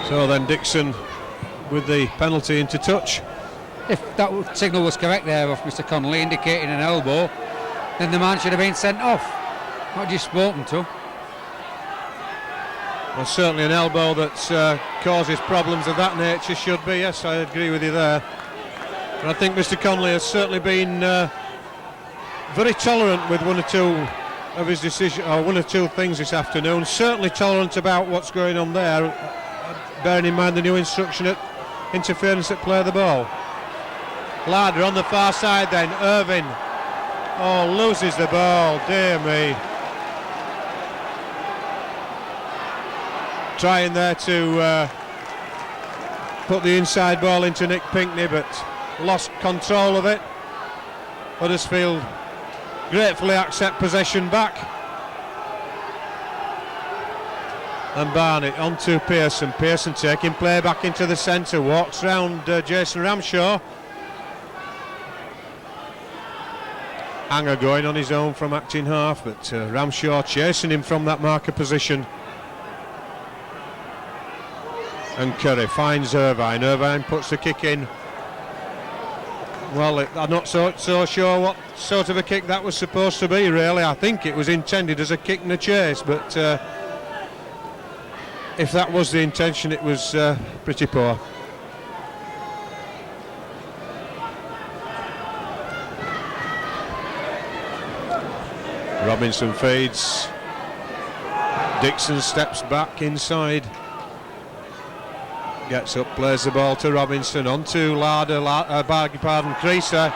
So then Dixon with the penalty into touch. If that signal was correct there off Mr. Connolly, indicating an elbow, then the man should have been sent off, not just spoken to. Well, certainly an elbow that causes problems of that nature should be. Yes, I agree with you there. And I think Mr. Connolly has certainly been very tolerant with one or two of his decisions, or one or two things this afternoon. Certainly tolerant about what's going on there, bearing in mind the new instruction at interference at play of the ball. Larder on the far side then. Irvine. Oh, loses the ball. Dear me. Trying there to put the inside ball into Nick Pinkney, but lost control of it. Huddersfield gratefully accept possession back. And Barnett on to Pearson. Pearson taking play back into the centre, walks round Jason Ramshaw. Hanger going on his own from acting half, but Ramshaw chasing him from that marker position. And Curry finds Irvine. Irvine puts the kick in. Well, I'm not so sure what sort of a kick that was supposed to be, really. I think it was intended as a kick and a chase, but if that was the intention, it was pretty poor. Robinson fades. Dixon steps back inside. Gets up, plays the ball to Robinson, on to Larder, Creaser.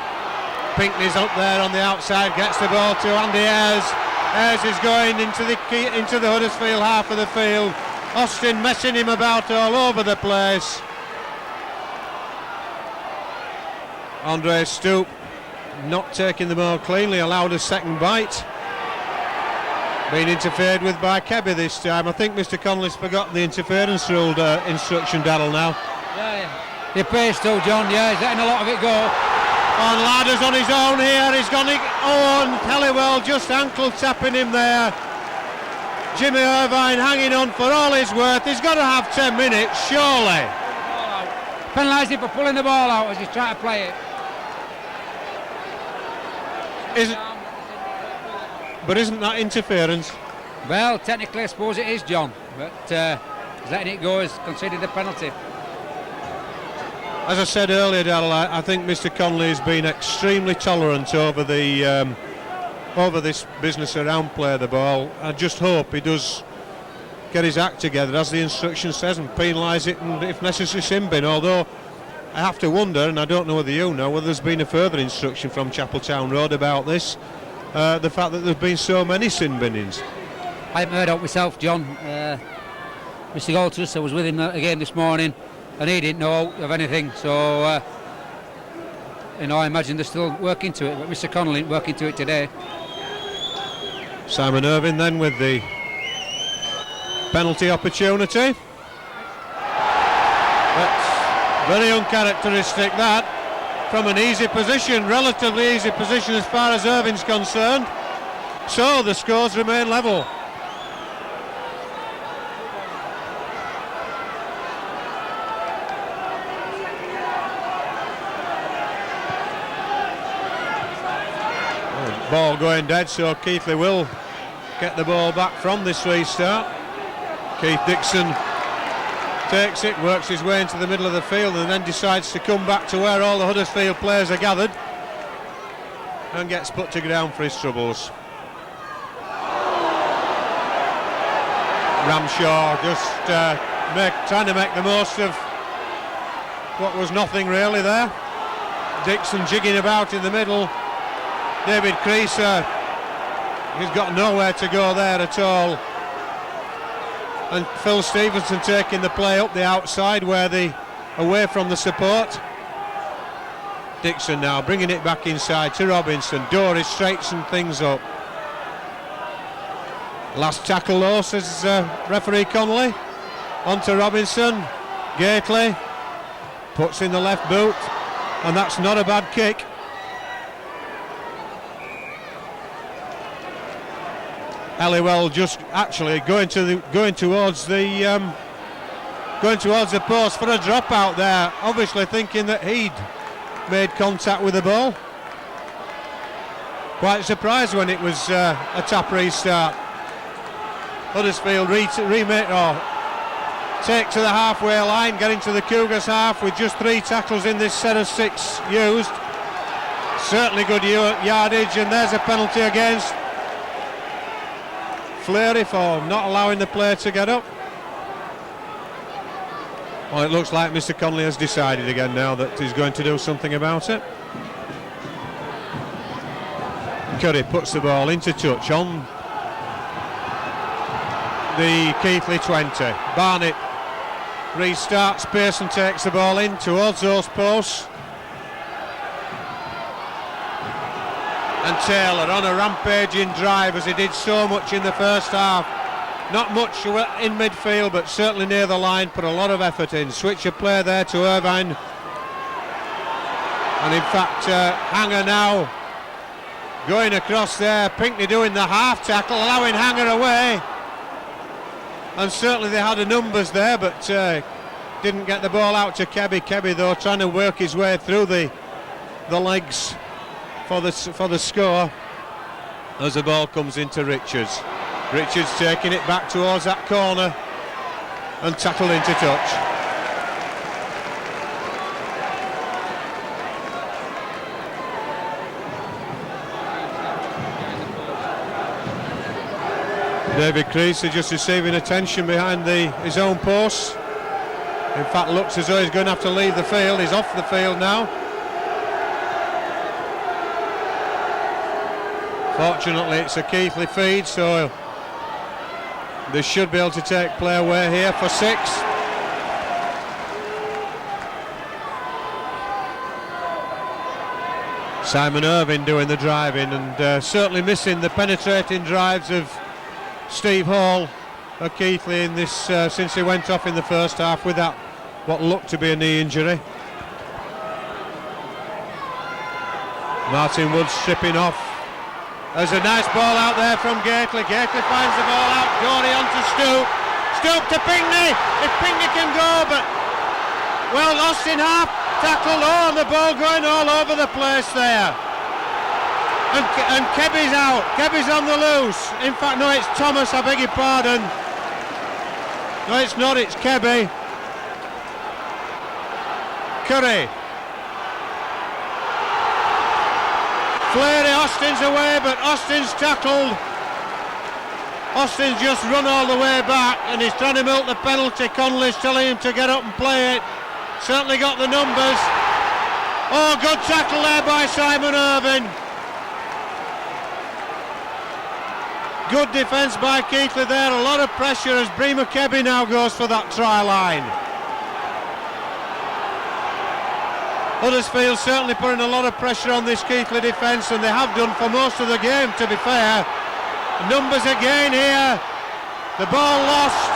Pinkney's up there on the outside, gets the ball to Andy Ayres. Ayres is going into the Huddersfield half of the field. Austin messing him about all over the place. Andre Stoop not taking the ball cleanly, allowed a second bite. Being interfered with by Kebby this time. I think Mr. Connolly's forgotten the interference rule instruction, Darrell, now. Yeah. He appears to, John, yeah, he's letting a lot of it go. And Larder's on his own here, he's gone, and Halliwell just ankle tapping him there. Jimmy Irvine hanging on for all his worth. He's got to have 10 minutes, surely. Penalised him for pulling the ball out as he's trying to play it. Isn't that interference? Well, technically I suppose it is, John, but letting it go is considered a penalty. As I said earlier, Darrell, I think Mr. Connolly has been extremely tolerant over the over this business around play the ball. I just hope he does get his act together, as the instruction says, and penalise it, and if necessary sin bin. Although I have to wonder, and I don't know whether you know, whether there's been a further instruction from Chapeltown Road about this, the fact that there's been so many sin binnings. I haven't heard of it myself, John. Mr. Galtus, I was with him again this morning, and he didn't know of anything, so I imagine they're still working to it, but Mr. Connolly ain't working to it today. Simon Irvine then with the penalty opportunity. That's very uncharacteristic, that, from an easy position, relatively easy position as far as Irvine's concerned. So the scores remain level. Ball going dead, so Keighley will get the ball back from this restart. Keith Dixon takes it, works his way into the middle of the field, and then decides to come back to where all the Huddersfield players are gathered, and gets put to ground for his troubles. Ramshaw just trying to make the most of what was nothing really there. Dixon jigging about in the middle. David Creaser, he's got nowhere to go there at all. And Phil Stevenson taking the play up the outside, away from the support. Dixon now bringing it back inside to Robinson. Dory straightens things up. Last tackle though, says referee Connolly. On to Robinson. Gately puts in the left boot, and that's not a bad kick. Halliwell just actually going towards the post for a drop out there, obviously thinking that he'd made contact with the ball. Quite surprised when it was a tap restart. Huddersfield take to the halfway line, getting to the Cougars half with just 3 tackles in this set of 6 used. Certainly good yardage, and there's a penalty against Fleury for not allowing the player to get up. Well, it looks like Mr. Connolly has decided again now that he's going to do something about it. Curry puts the ball into touch on the Keighley 20. Barnett restarts, Pearson takes the ball in towards those posts. And Taylor on a rampaging drive, as he did so much in the first half. Not much in midfield, but certainly near the line, put a lot of effort in. Switch of play there to Irvine. And in fact, Hanger now going across there. Pinkney doing the half tackle, allowing Hanger away. And certainly they had the numbers there, but didn't get the ball out to Kebby. Kebby, though, trying to work his way through the legs for the score, as the ball comes into Richards. Richards taking it back towards that corner and tackled into touch. David Creasy just receiving attention behind his own post. In fact, looks as though he's going to have to leave the field. He's off the field now. Fortunately, it's a Keighley feed, so they should be able to take play away here for 6. Simon Irvine doing the driving, and certainly missing the penetrating drives of Steve Hall of Keighley in this since he went off in the first half with that what looked to be a knee injury. Martin Woods stripping off. There's a nice ball out there from Gately. Gately finds the ball out. Dory on to Stoop. Stoop to Pinkney. If Pinkney can go, but well lost in half. Tackle, and the ball going all over the place there. And Kebbie's out. Kebbie's on the loose. In fact, no, it's Thomas, I beg your pardon. No, it's not, it's Kebbie. Curry. Fleury, Austin's away, but Austin's tackled. Austin's just run all the way back and he's trying to milk the penalty. Connolly's telling him to get up and play it. Certainly got the numbers. Oh, good tackle there by Simon Irvine. Good defence by Keighley there. A lot of pressure as Bremer Kebbie now goes for that try line. Huddersfield certainly putting a lot of pressure on this Keighley defence, and they have done for most of the game, to be fair. Numbers again here. The ball lost.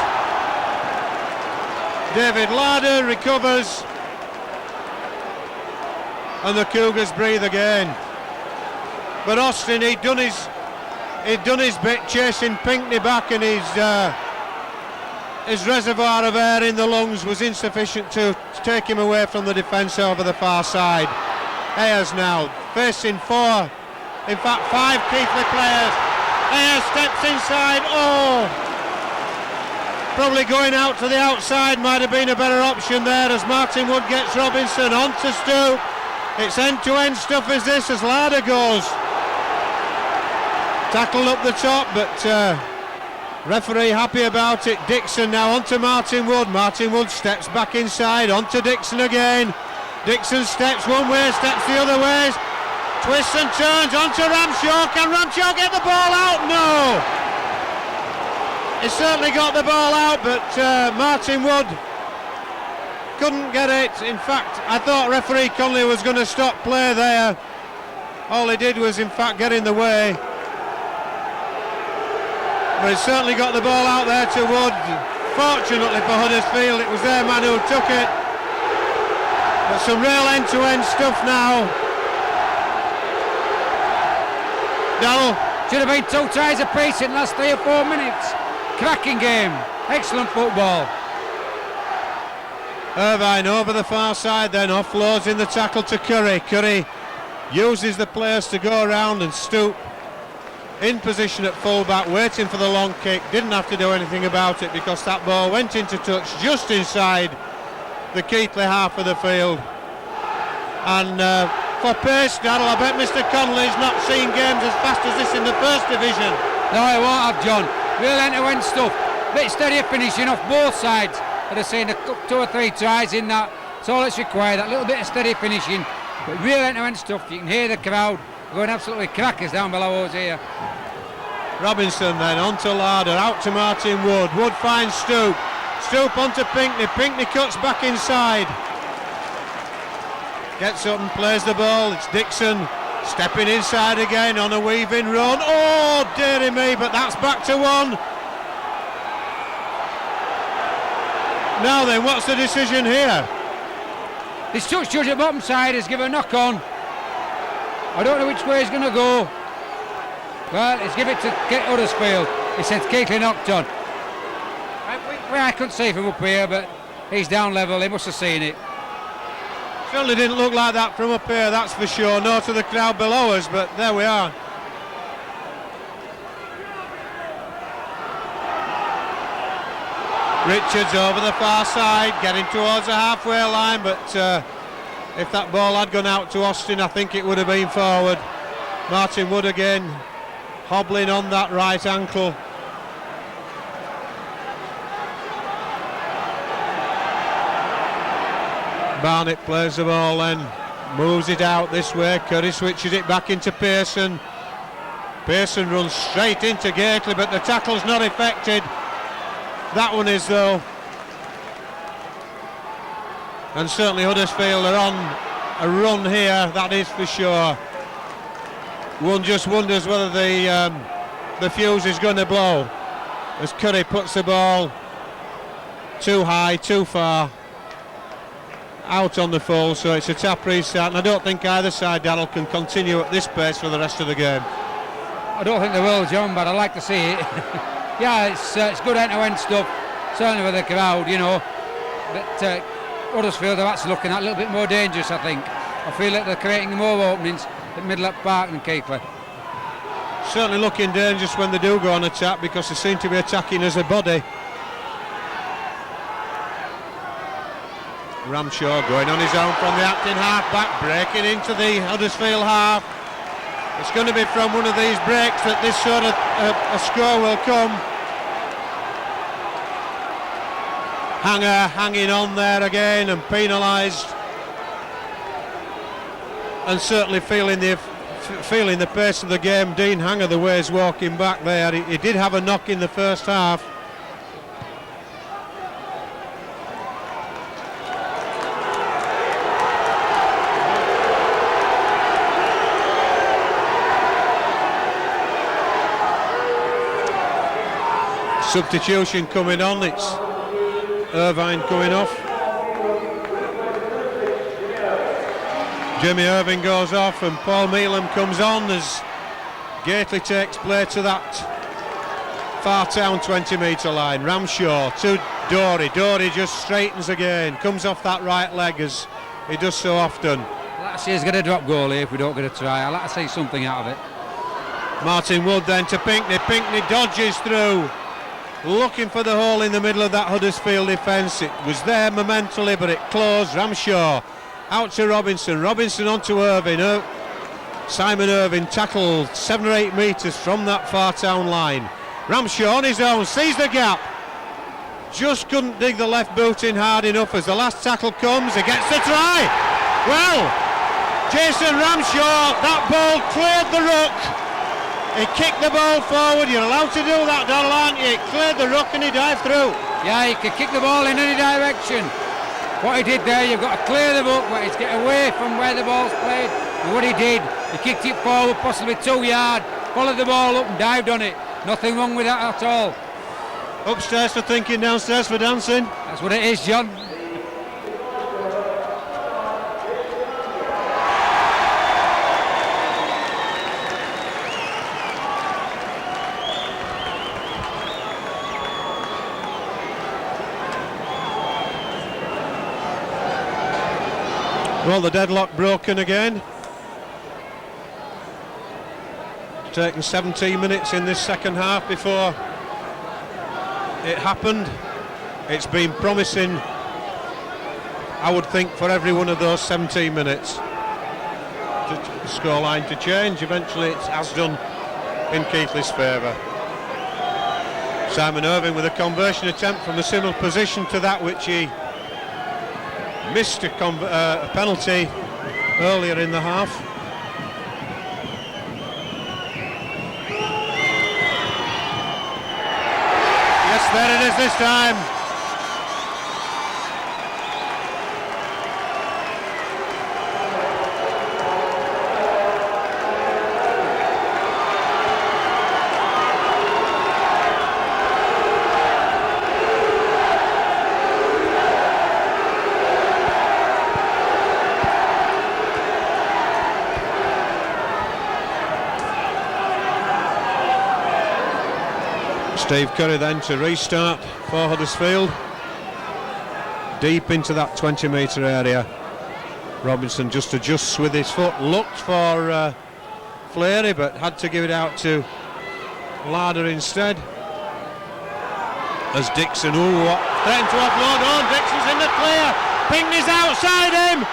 David Larder recovers. And the Cougars breathe again. But Austin, he'd done his bit chasing Pinckney back, and his reservoir of air in the lungs was insufficient to take him away from the defence over the far side. Ayers now facing four, in fact 5 Keighley players. Ayers steps inside. Oh, probably going out to the outside might have been a better option there, as Martin Wood gets Robinson onto Stoop. It's end-to-end stuff as this, as Larder goes. Tackled up the top, but referee happy about it. Dixon now onto Martin Wood. Martin Wood steps back inside, onto Dixon again. Dixon steps one way, steps the other way. Twists and turns onto Ramshaw. Can Ramshaw get the ball out? No. He certainly got the ball out, but Martin Wood couldn't get it. In fact, I thought referee Conley was going to stop play there. All he did was in fact get in the way. But he certainly got the ball out there to Wood. Fortunately for Huddersfield, it was their man who took it. But some real end-to-end stuff now. Darrell. Should have been 2 tries apiece in the last 3 or 4 minutes. Cracking game. Excellent football. Irvine over the far side, then offloads in the tackle to Curry. Curry uses the players to go around, and Stoop in position at fullback, waiting for the long kick. Didn't have to do anything about it because that ball went into touch just inside the Keighley half of the field. And for pace, Darrell, I bet Mr. Connolly's not seen games as fast as this in the first division. No, he won't have, John. Real end-to-end stuff. Bit steadier finishing off both sides. I'd have seen 2 or 3 tries in that. That's all that's required, that little bit of steady finishing. But real end-to-end stuff. You can hear the crowd going absolutely crackers down below us here. Robinson then onto Larder, out to Martin Wood. Wood finds Stoop. Stoop onto Pinckney. Pinckney cuts back inside. Gets up and plays the ball. It's Dixon stepping inside again on a weaving run. Oh, dearie me, but that's back to 1. Now then, what's the decision here? This touch judge at bottom side has given a knock on. I don't know which way he's going to go. Well, he's give it to Huddersfield. He said Keighley knocked on. I couldn't see from up here, but he's down level. He must have seen it. Certainly didn't look like that from up here, that's for sure. No to the crowd below us, but there we are. Richards over the far side, getting towards the halfway line, but if that ball had gone out to Austin, I think it would have been forward. Martin Wood again, hobbling on that right ankle. Barnett plays the ball then, moves it out this way. Curry switches it back into Pearson. Pearson runs straight into Keighley, but the tackle's not effected. That one is, though. And certainly Huddersfield are on a run here, that is for sure. One just wonders whether the fuse is going to blow as Curry puts the ball too high, too far, out on the full, so it's a tap restart, and I don't think either side, Darrell, can continue at this pace for the rest of the game. I don't think they will, John, but I like to see it. Yeah, it's good end-to-end stuff, certainly with the crowd, you know. But Huddersfield are actually looking at a little bit more dangerous, I think. I feel like they're creating more openings at Middle Park than Keighley. certainly looking dangerous when they do go on attack, because they seem to be attacking as a body. Ramshaw going on his own from the acting half-back, breaking into the Huddersfield half. It's going to be from one of these breaks that this sort of a score will come. Hanger hanging on there again and penalised, and certainly feeling the pace of the game. Dean Hanger, the way he's walking back there, he did have a knock in the first half. Substitution coming on, it's Irvine coming off. Jimmy Irvine goes off and Paul Meelan comes on as Keighley takes play to that far town 20-metre line. Ramshaw to Dory. Dory just straightens again, comes off that right leg as he does so often. I'd like to see us get a drop goal here if we don't get a try. I'd like to see something out of it. Martin Wood then to Pinckney. Pinckney dodges through, looking for the hole in the middle of that Huddersfield defence. It was there momentarily, but it closed. Ramshaw out to Robinson. Robinson onto Irvine. Simon Irvine tackled 7 or 8 metres from that far town line. Ramshaw on his own, sees the gap. Just couldn't dig the left boot in hard enough as the last tackle comes. He gets the try. Well, Jason Ramshaw, that ball cleared the ruck. He kicked the ball forward. You're allowed to do that, Donald, aren't you? He cleared the ruck and he dived through. Yeah, he could kick the ball in any direction. What he did there, you've got to clear the ruck, where it's get away from where the ball's played. And what he did, he kicked it forward, possibly 2 yards, followed the ball up and dived on it. Nothing wrong with that at all. Upstairs for thinking, downstairs for dancing. That's what it is, John. Well, the deadlock broken again. It's taken 17 minutes in this second half before it happened. It's been promising, I would think, for every one of those 17 minutes. The scoreline to change. Eventually it has done in Keighley's favour. Simon Irvine with a conversion attempt from a similar position to that which he missed a penalty earlier in the half. Yes, there it is this time. Steve Curry then to restart for Huddersfield. Deep into that 20-metre area. Robinson just adjusts with his foot, looked for Fleary but had to give it out to Larder instead. As Dixon, threatened to offload on, Dixon's in the clear, Pinckney's outside him!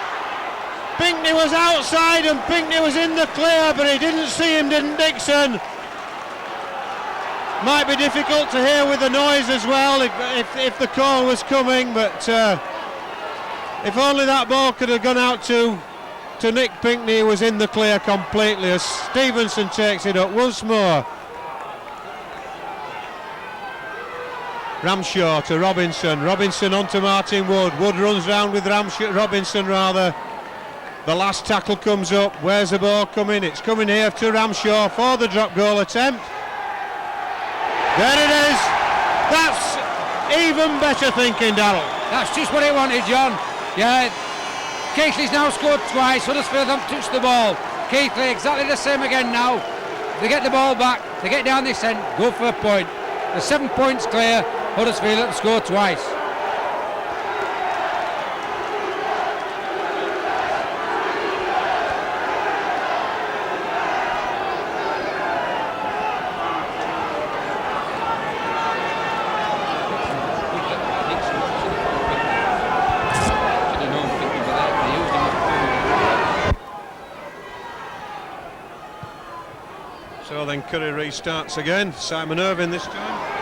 Pinckney was outside and Pinckney was in the clear, but he didn't see him, didn't Dixon? Might be difficult to hear with the noise as well if the call was coming, but if only that ball could have gone out to Nick Pinckney, who was in the clear completely, as Stevenson takes it up once more. Ramshaw to Robinson, Robinson onto Martin Wood, Wood runs round with Robinson rather. The last tackle comes up, where's the ball coming? It's coming here to Ramshaw for the drop goal attempt. There it is. That's even better thinking, Darrell. That's just what he wanted, John. Yeah, Keighley's now scored twice. Huddersfield haven't touched the ball. Keighley exactly the same again now. They get the ball back, they get down this end, go for a point. The 7 points clear. Huddersfield have scored twice. Curry restarts again. Simon Irvine this time.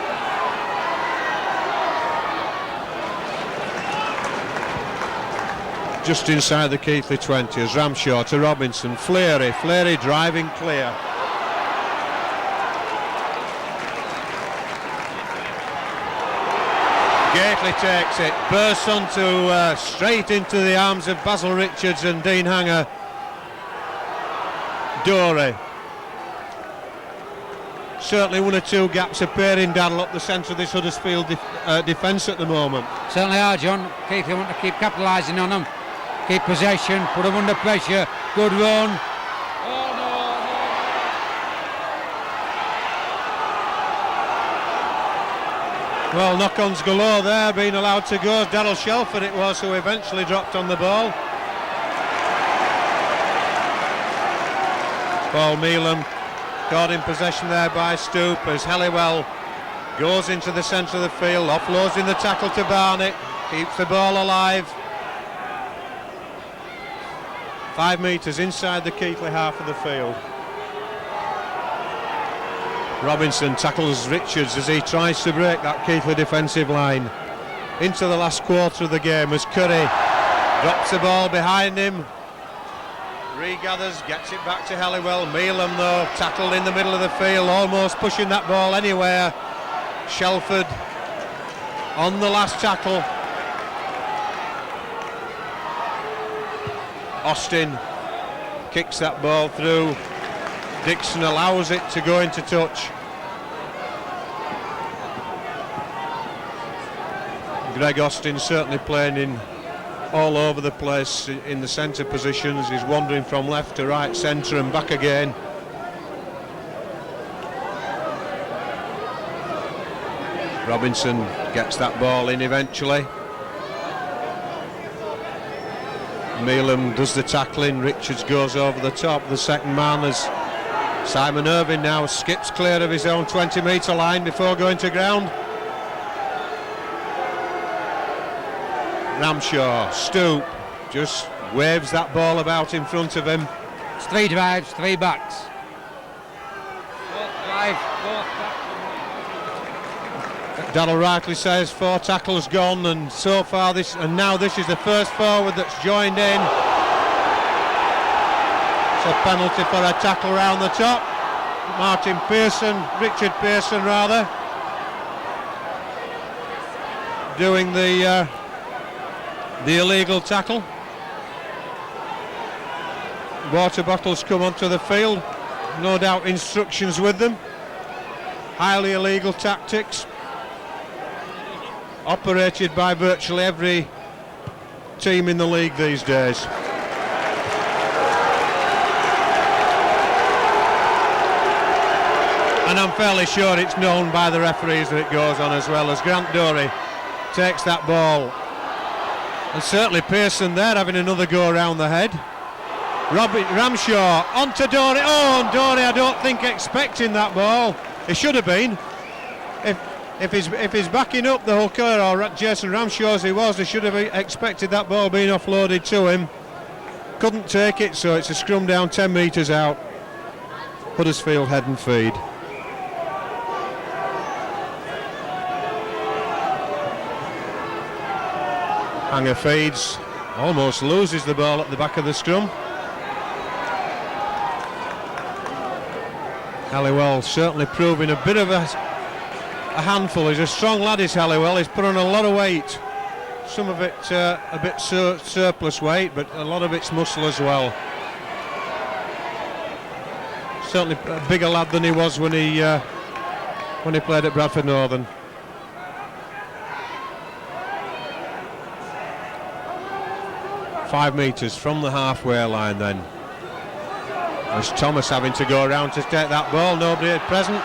Just inside the Keighley 20 as Ramshaw to Robinson. Fleary driving clear. Keighley takes it, bursts onto straight into the arms of Basil Richards and Dean Hanger. Dorey. Certainly one or two gaps appearing, Daryl, up the centre of this Huddersfield defence at the moment. Certainly are, John. Keighley want to keep capitalising on them. Keep possession, put them under pressure. Good run. Well, knock-ons galore there, being allowed to go. Daryl Shelford it was who eventually dropped on the ball. Paul Meelan caught in possession there by Stoop as Halliwell goes into the centre of the field, offloads in the tackle to Barnett, keeps the ball alive. 5 metres inside the Keighley half of the field. Robinson tackles Richards as he tries to break that Keighley defensive line. Into the last quarter of the game as Curry drops the ball behind him. Regathers, gets it back to Halliwell. Meelan though, tackled in the middle of the field, almost pushing that ball anywhere. Shelford on the last tackle. Austin kicks that ball through. Dixon allows it to go into touch. Greg Austin certainly playing in all over the place in the centre positions. He's wandering from left to right centre and back again. Robinson gets that ball in eventually. Meelan does the tackling. Richards goes over the top. The second man as Simon Irvine now skips clear of his own 20-metre line before going to ground. Ramshaw, Stoop, just waves that ball about in front of him. It's 3 drives, 3 backs. 4 drive, 4 Daryl rightly says 4 tackles gone, and so far now this is the first forward that's joined in. It's a penalty for a tackle round the top. Richard Pearson rather, doing the illegal tackle. Water bottles come onto the field, no doubt instructions with them. Highly illegal tactics operated by virtually every team in the league these days. And I'm fairly sure it's known by the referees that it goes on as well, as Grant Dorey takes that ball. And certainly Pearson there having another go around the head. Ramshaw onto Dorey. Oh, and Dorey I don't think expecting that ball. He should have been. If he's backing up the hooker, or Jason Ramshaw as he was, he should have expected that ball being offloaded to him. Couldn't take it, so it's a scrum down 10 metres out. Huddersfield head and feed. Hanger feeds, almost loses the ball at the back of the scrum. Halliwell certainly proving a bit of a handful. He's a strong lad, is Halliwell. He's put on a lot of weight. Some of it a bit surplus weight, but a lot of it's muscle as well. Certainly a bigger lad than he was when he played at Bradford Northern. Five metres from the halfway line then. As Thomas having to go around to take that ball, nobody at present.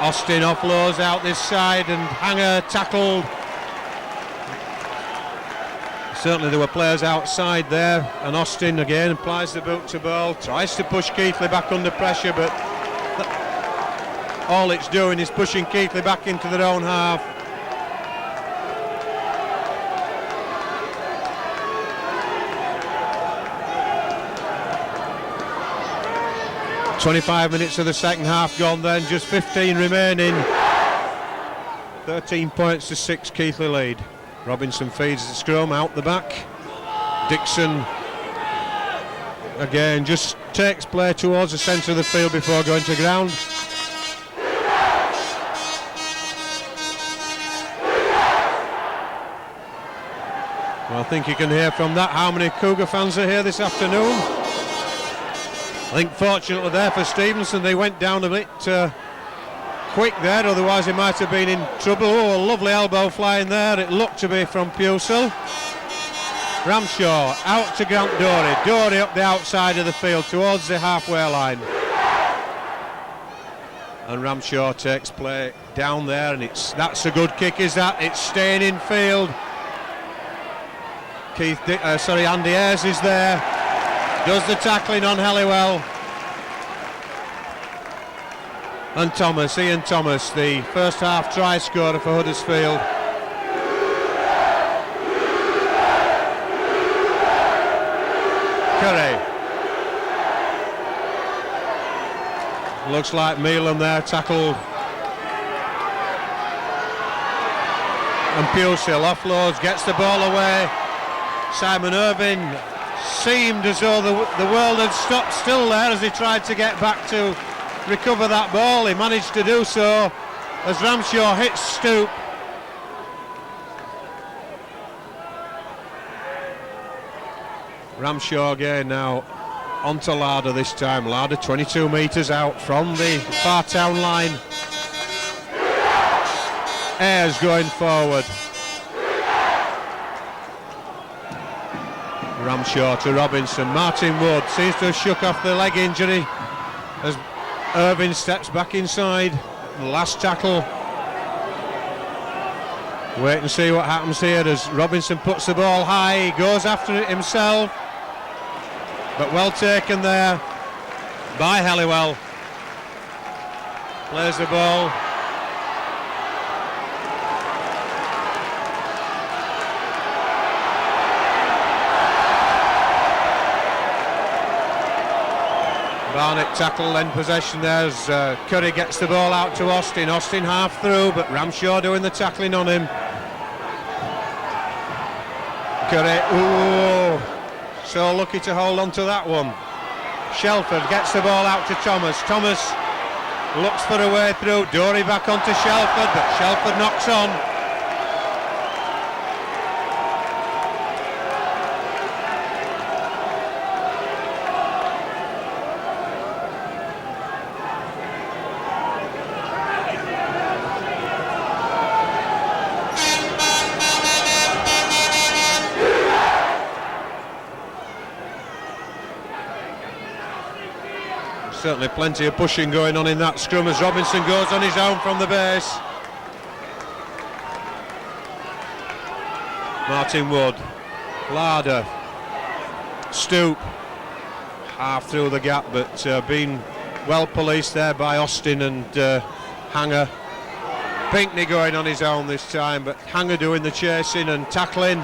Austin offloads out this side and Hanger tackled. Certainly there were players outside there, and Austin again applies the boot to ball, tries to push Keighley back under pressure, but all it's doing is pushing Keighley back into their own half. 25 minutes of the second half gone then, just 15 remaining. 13 points to 6, Keighley lead. Robinson feeds the scrum out the back. Dixon again just takes play towards the centre of the field before going to ground. Well, I think you can hear from that how many Cougar fans are here this afternoon. I think fortunately there for Stevenson, they went down a bit quick there, otherwise he might have been in trouble. Oh, a lovely elbow flying there. It looked to be from Pusel. Ramshaw out to Grant Dory. Dory up the outside of the field towards the halfway line. And Ramshaw takes play down there, and that's a good kick, is that? It's staying in field. Andy Ayres is there. Does the tackling on Halliwell. And Thomas, Ian Thomas, the first half try scorer for Huddersfield. Curry. Looks like Meelan there tackled. And Pusel offloads, gets the ball away. Simon Irving seemed as though the world had stopped still there as he tried to get back to recover that ball. He managed to do so as Ramshaw hits Stoop. Ramshaw again now onto Larder this time. Larder 22 metres out from the far town line. Ayres going forward. Ramshaw to Robinson. Martin Wood seems to have shook off the leg injury as Irving steps back inside. The last tackle. Wait and see what happens here as Robinson puts the ball high. He goes after it himself. But well taken there by Halliwell. Plays the ball. Barnett tackle, then possession there as Curry gets the ball out to Austin. Austin half through, but Ramshaw doing the tackling on him. Curry, ooh, so lucky to hold on to that one. Shelford gets the ball out to Thomas. Thomas looks for a way through. Dory back onto Shelford, but Shelford knocks on. Certainly plenty of pushing going on in that scrum as Robinson goes on his own from the base. Martin Wood, Larder, Stoop, half through the gap, but being well policed there by Austin and Hanger. Pinckney going on his own this time, but Hanger doing the chasing and tackling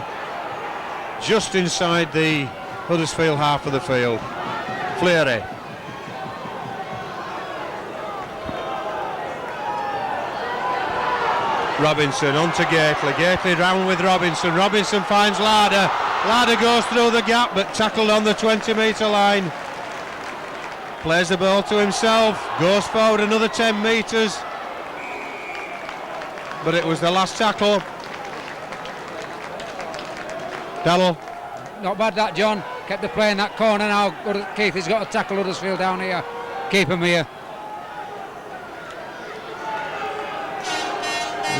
just inside the Huddersfield half of the field. Fleary. Robinson onto Gately. Gately round with Robinson. Robinson finds Larder. Larder goes through the gap but tackled on the 20-metre line. Plays the ball to himself. Goes forward another 10 metres. But it was the last tackle. Dallow. Not bad that, John. Kept the play in that corner now. Keith has got to tackle Huddersfield down here. Keep him here.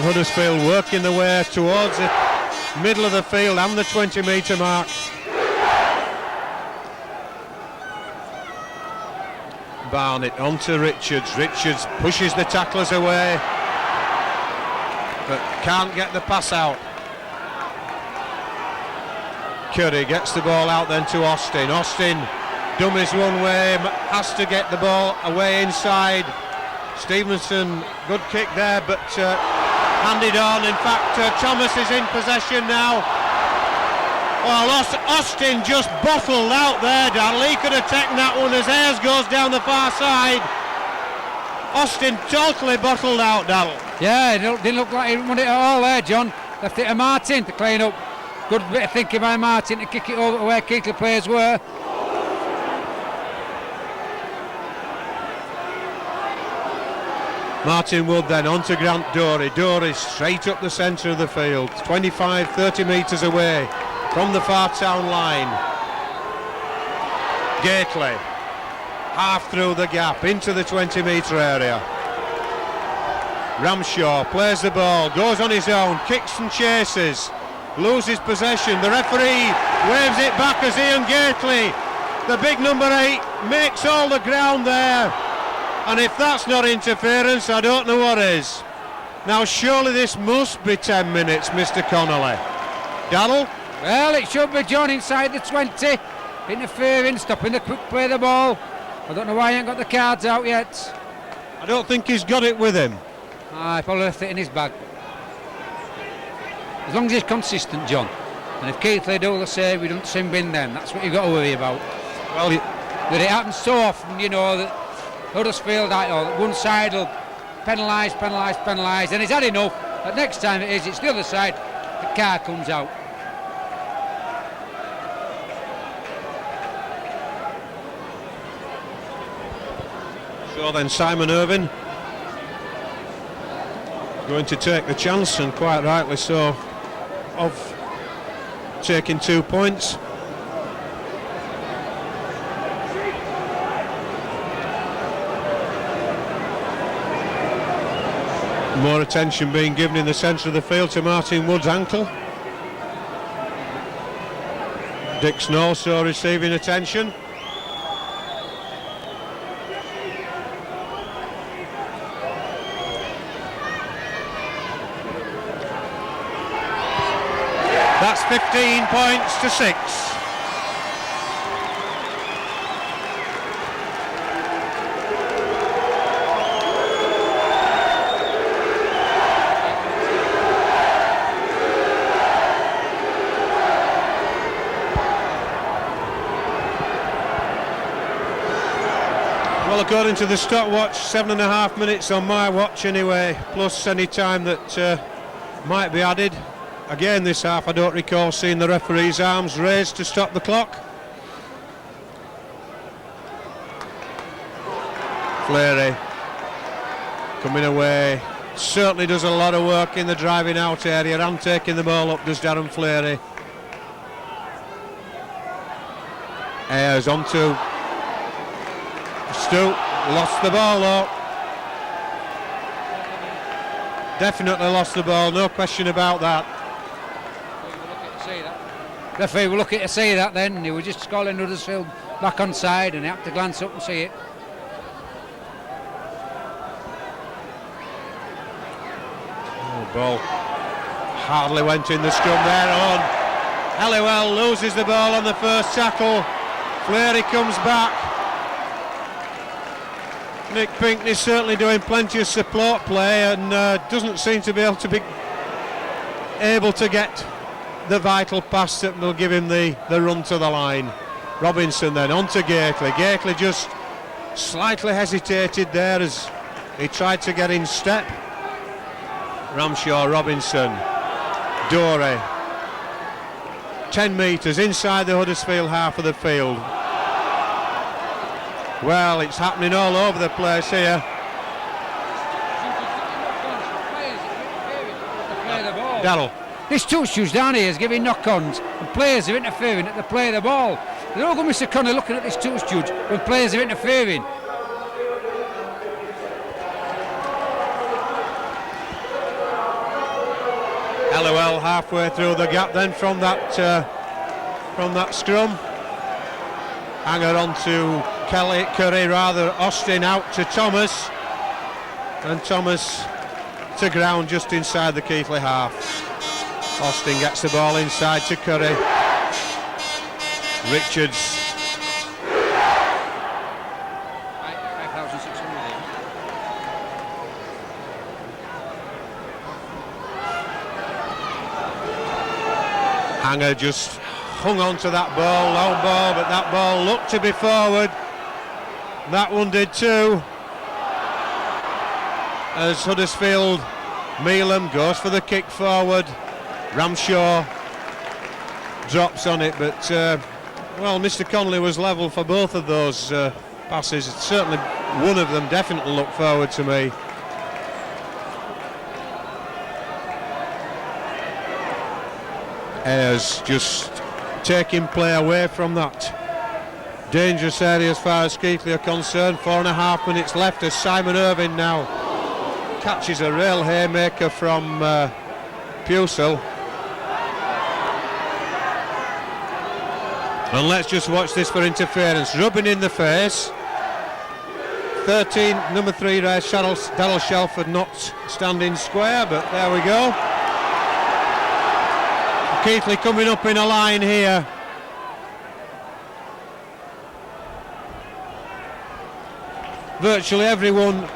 Huddersfield working their way towards the middle of the field and the 20-metre mark. Barnett onto Richards. Richards pushes the tacklers away but can't get the pass out. Curry gets the ball out then to Austin. Austin dummies one way, has to get the ball away inside. Stevenson, good kick there, but handed on. In fact, Thomas is in possession now. Well, Austin just bottled out there, Darrell. He could have taken that one as Ayres goes down the far side. Austin totally bottled out, Darrell. Yeah, it didn't look like he won it at all there, John. Left it to Martin to clean up. Good bit of thinking by Martin to kick it over to where Keighley players were. Martin Wood then on to Grant Dory. Dory straight up the centre of the field, 25-30 metres away from the far town line. Keighley, half through the gap into the 20-metre area. Ramshaw plays the ball, goes on his own, kicks and chases, loses possession. The referee waves it back as Ian Keighley, the big number 8, makes all the ground there. And if that's not interference, I don't know what is. Now surely this must be 10 minutes, Mr. Connolly. Darrell? Well, it should be, John, inside the 20. Interfering, stopping the quick play of the ball. I don't know why he ain't got the cards out yet. I don't think he's got it with him. He probably left it in his bag. As long as he's consistent, John. And if Keighley do the same, we don't sim bin then. That's what you've got to worry about. Well, but it happens so often, you know, that Huddersfield, one side will penalise, and he's had enough. But next time it's the other side, the car comes out. So then Simon Irvin going to take the chance, and quite rightly so, of taking 2 points. More attention being given in the centre of the field to Martin Wood's ankle. Dixon also receiving attention. That's 15 points to 6. Well, according to the stopwatch, 7.5 minutes on my watch anyway, plus any time that might be added. Again this half, I don't recall seeing the referee's arms raised to stop the clock. Fleury coming away, certainly does a lot of work in the driving out area and taking the ball up, does Darren Fleury. Ayres onto Stu, lost the ball though. Definitely lost the ball, no question about that. Referee were lucky to see that then. He was just calling Huddersfield back on side and he had to glance up and see it. Oh, ball hardly went in the scrum there on. Halliwell loses the ball on the first tackle. Fleury comes back. Nick Pinkney certainly doing plenty of support play and doesn't seem to be able to get the vital pass that will give him the run to the line. Robinson then on to Keighley. Keighley just slightly hesitated there as he tried to get in step. Ramshaw, Robinson, Dory. 10 metres inside the Huddersfield half of the field. Well, it's happening all over the place here. Darrell. This touch down here is giving knock-ons and players are interfering at the play of the ball. They're all going to Mr. Connor looking at this touch judge when players are interfering. Halliwell halfway through the gap then from that scrum. Hanger on to Curry, Austin out to Thomas, and Thomas to ground just inside the Keighley half. Austin gets the ball inside to Curry. Richards. 5,600. Hanger just hung on to that ball, long ball, but that ball looked to be forward. That one did too. As Huddersfield, Mealham goes for the kick forward. Ramshaw drops on it, but well, Mr. Connolly was level for both of those passes. Certainly one of them definitely looked forward to me. Ayres just taking play away from that dangerous area as far as Keighley are concerned. 4.5 minutes left as Simon Irvine now catches a real haymaker from Pusel. And let's just watch this for interference. Rubbing in the face. 13, number 3 race, Darryl Shelford not standing square, but there we go. Keighley coming up in a line here. Virtually everyone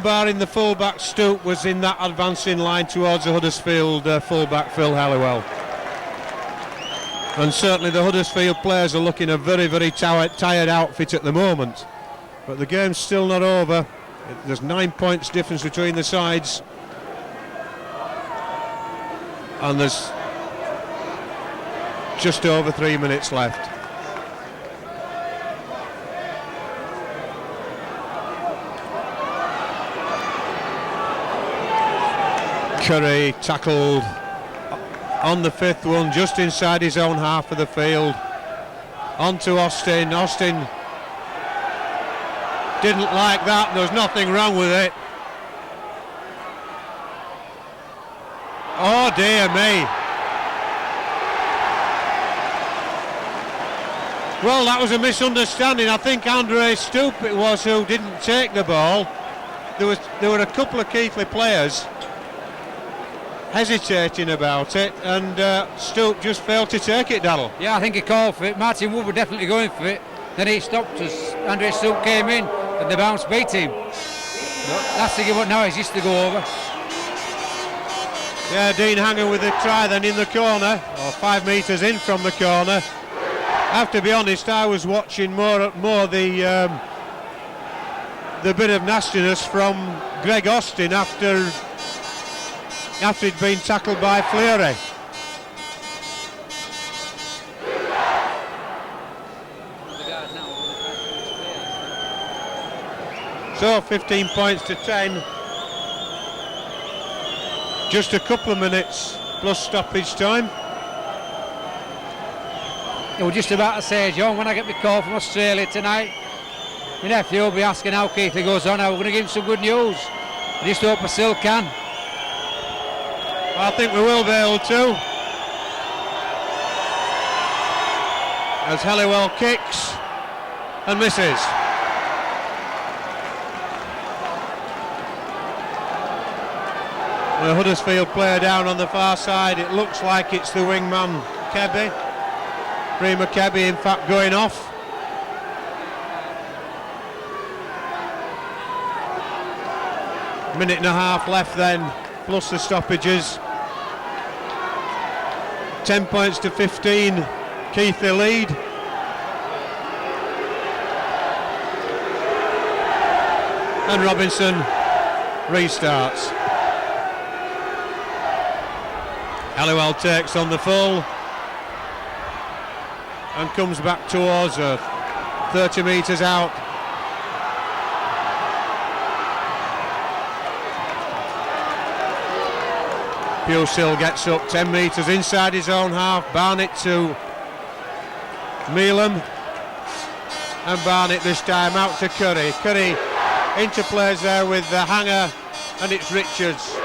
barring the fullback Stoop was in that advancing line towards the Huddersfield fullback Phil Halliwell. And certainly the Huddersfield players are looking a very, very tired outfit at the moment. But the game's still not over. There's 9 points difference between the sides. And there's just over 3 minutes left. Curry tackled on the 5th one, just inside his own half of the field. On to Austin. Austin didn't like that. There was nothing wrong with it. Oh dear me. Well, that was a misunderstanding. I think Andre Stoop it was who didn't take the ball. There were a couple of Keighley players hesitating about it, and Stoop just failed to take it, Darryl. Yeah, I think he called for it. Martin Wood were definitely going for it. Then he stopped us. Andre Stoop came in, and the bounce beat him. That's the game what now he's used to go over. Yeah, Dean Hanger with the try then in the corner, or 5 metres in from the corner. I have to be honest, I was watching more the bit of nastiness from Greg Austin after he'd been tackled by Fleury. So 15 points to 10. Just a couple of minutes plus stoppage time. I was just about to say, John, when I get my call from Australia tonight, my nephew will be asking how Keighley goes on. How we're going to give him some good news. I just hope I still can. I think we will be able to. As Halliwell kicks and misses. The Huddersfield player down on the far side. It looks like it's the wingman Kebby. Prima Kebby in fact going off. Minute and a half left then, plus the stoppages. 10 points to 15, Keighley lead. And Robinson restarts. Halliwell takes on the full and comes back towards her, 30 metres out. Pusel gets up 10 metres inside his own half. Barnett to Mealham, and Barnett this time out to Curry. Curry interplays there with the Hanger, and it's Richards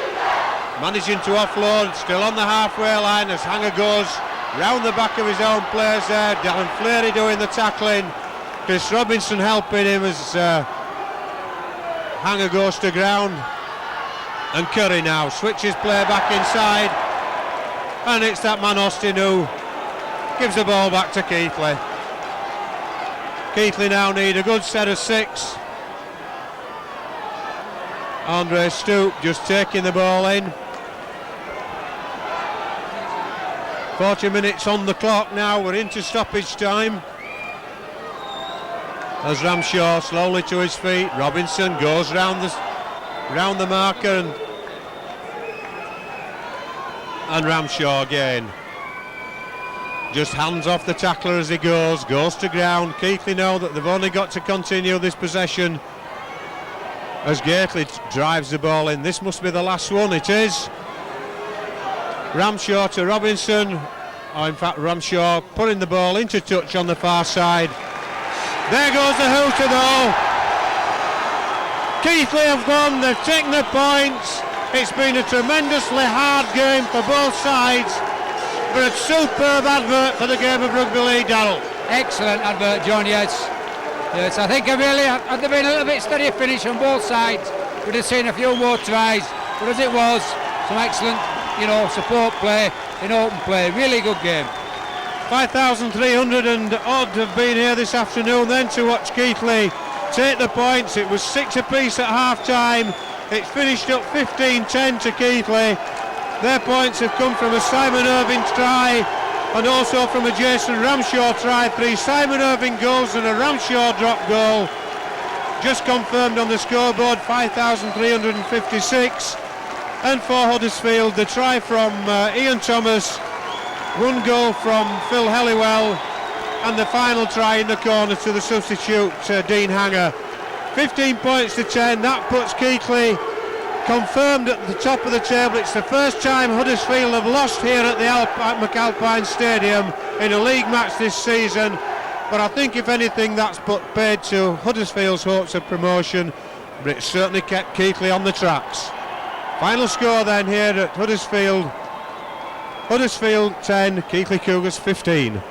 managing to offload, still on the halfway line as Hanger goes round the back of his own players there. Darren Fleury doing the tackling, Chris Robinson helping him as Hanger goes to ground. And Curry now switches play back inside, and it's that man Austin who gives the ball back to Keighley. Keighley now need a good set of 6. Andre Stoop just taking the ball in. 40 minutes on the clock now. We're into stoppage time. As Ramshaw slowly to his feet. Robinson goes round the marker and Ramshaw again. Just hands off the tackler as he goes to ground. Keighley know that they've only got to continue this possession as Keighley drives the ball in. This must be the last one. It is. Ramshaw to Robinson. Oh, in fact, Ramshaw putting the ball into touch on the far side. There goes the hooter though. Keighley have won. They've taken the points. It's been a tremendously hard game for both sides, but a superb advert for the game of rugby league, Darrell. Excellent advert, John, yes. I think had there been a little bit steadier finish on both sides, we'd have seen a few more tries, but as it was, some excellent, support play in open play. Really good game. 5,300 and odd have been here this afternoon then to watch Keighley take the points. It was 6 apiece at half time. It's finished up 15-10 to Keighley. Their points have come from a Simon Irving try and also from a Jason Ramshaw try. 3 Simon Irving goals and a Ramshaw drop goal. Just confirmed on the scoreboard, 5,356. And for Huddersfield, the try from Ian Thomas, 1 goal from Phil Helliwell, and the final try in the corner to the substitute Dean Hanger. 15 points to 10. That puts Keighley confirmed at the top of the table. It's the first time Huddersfield have lost here at the McAlpine Stadium in a league match this season, but I think if anything that's put paid to Huddersfield's hopes of promotion, but it certainly kept Keighley on the tracks. Final score then here at Huddersfield 10, Keighley Cougars 15.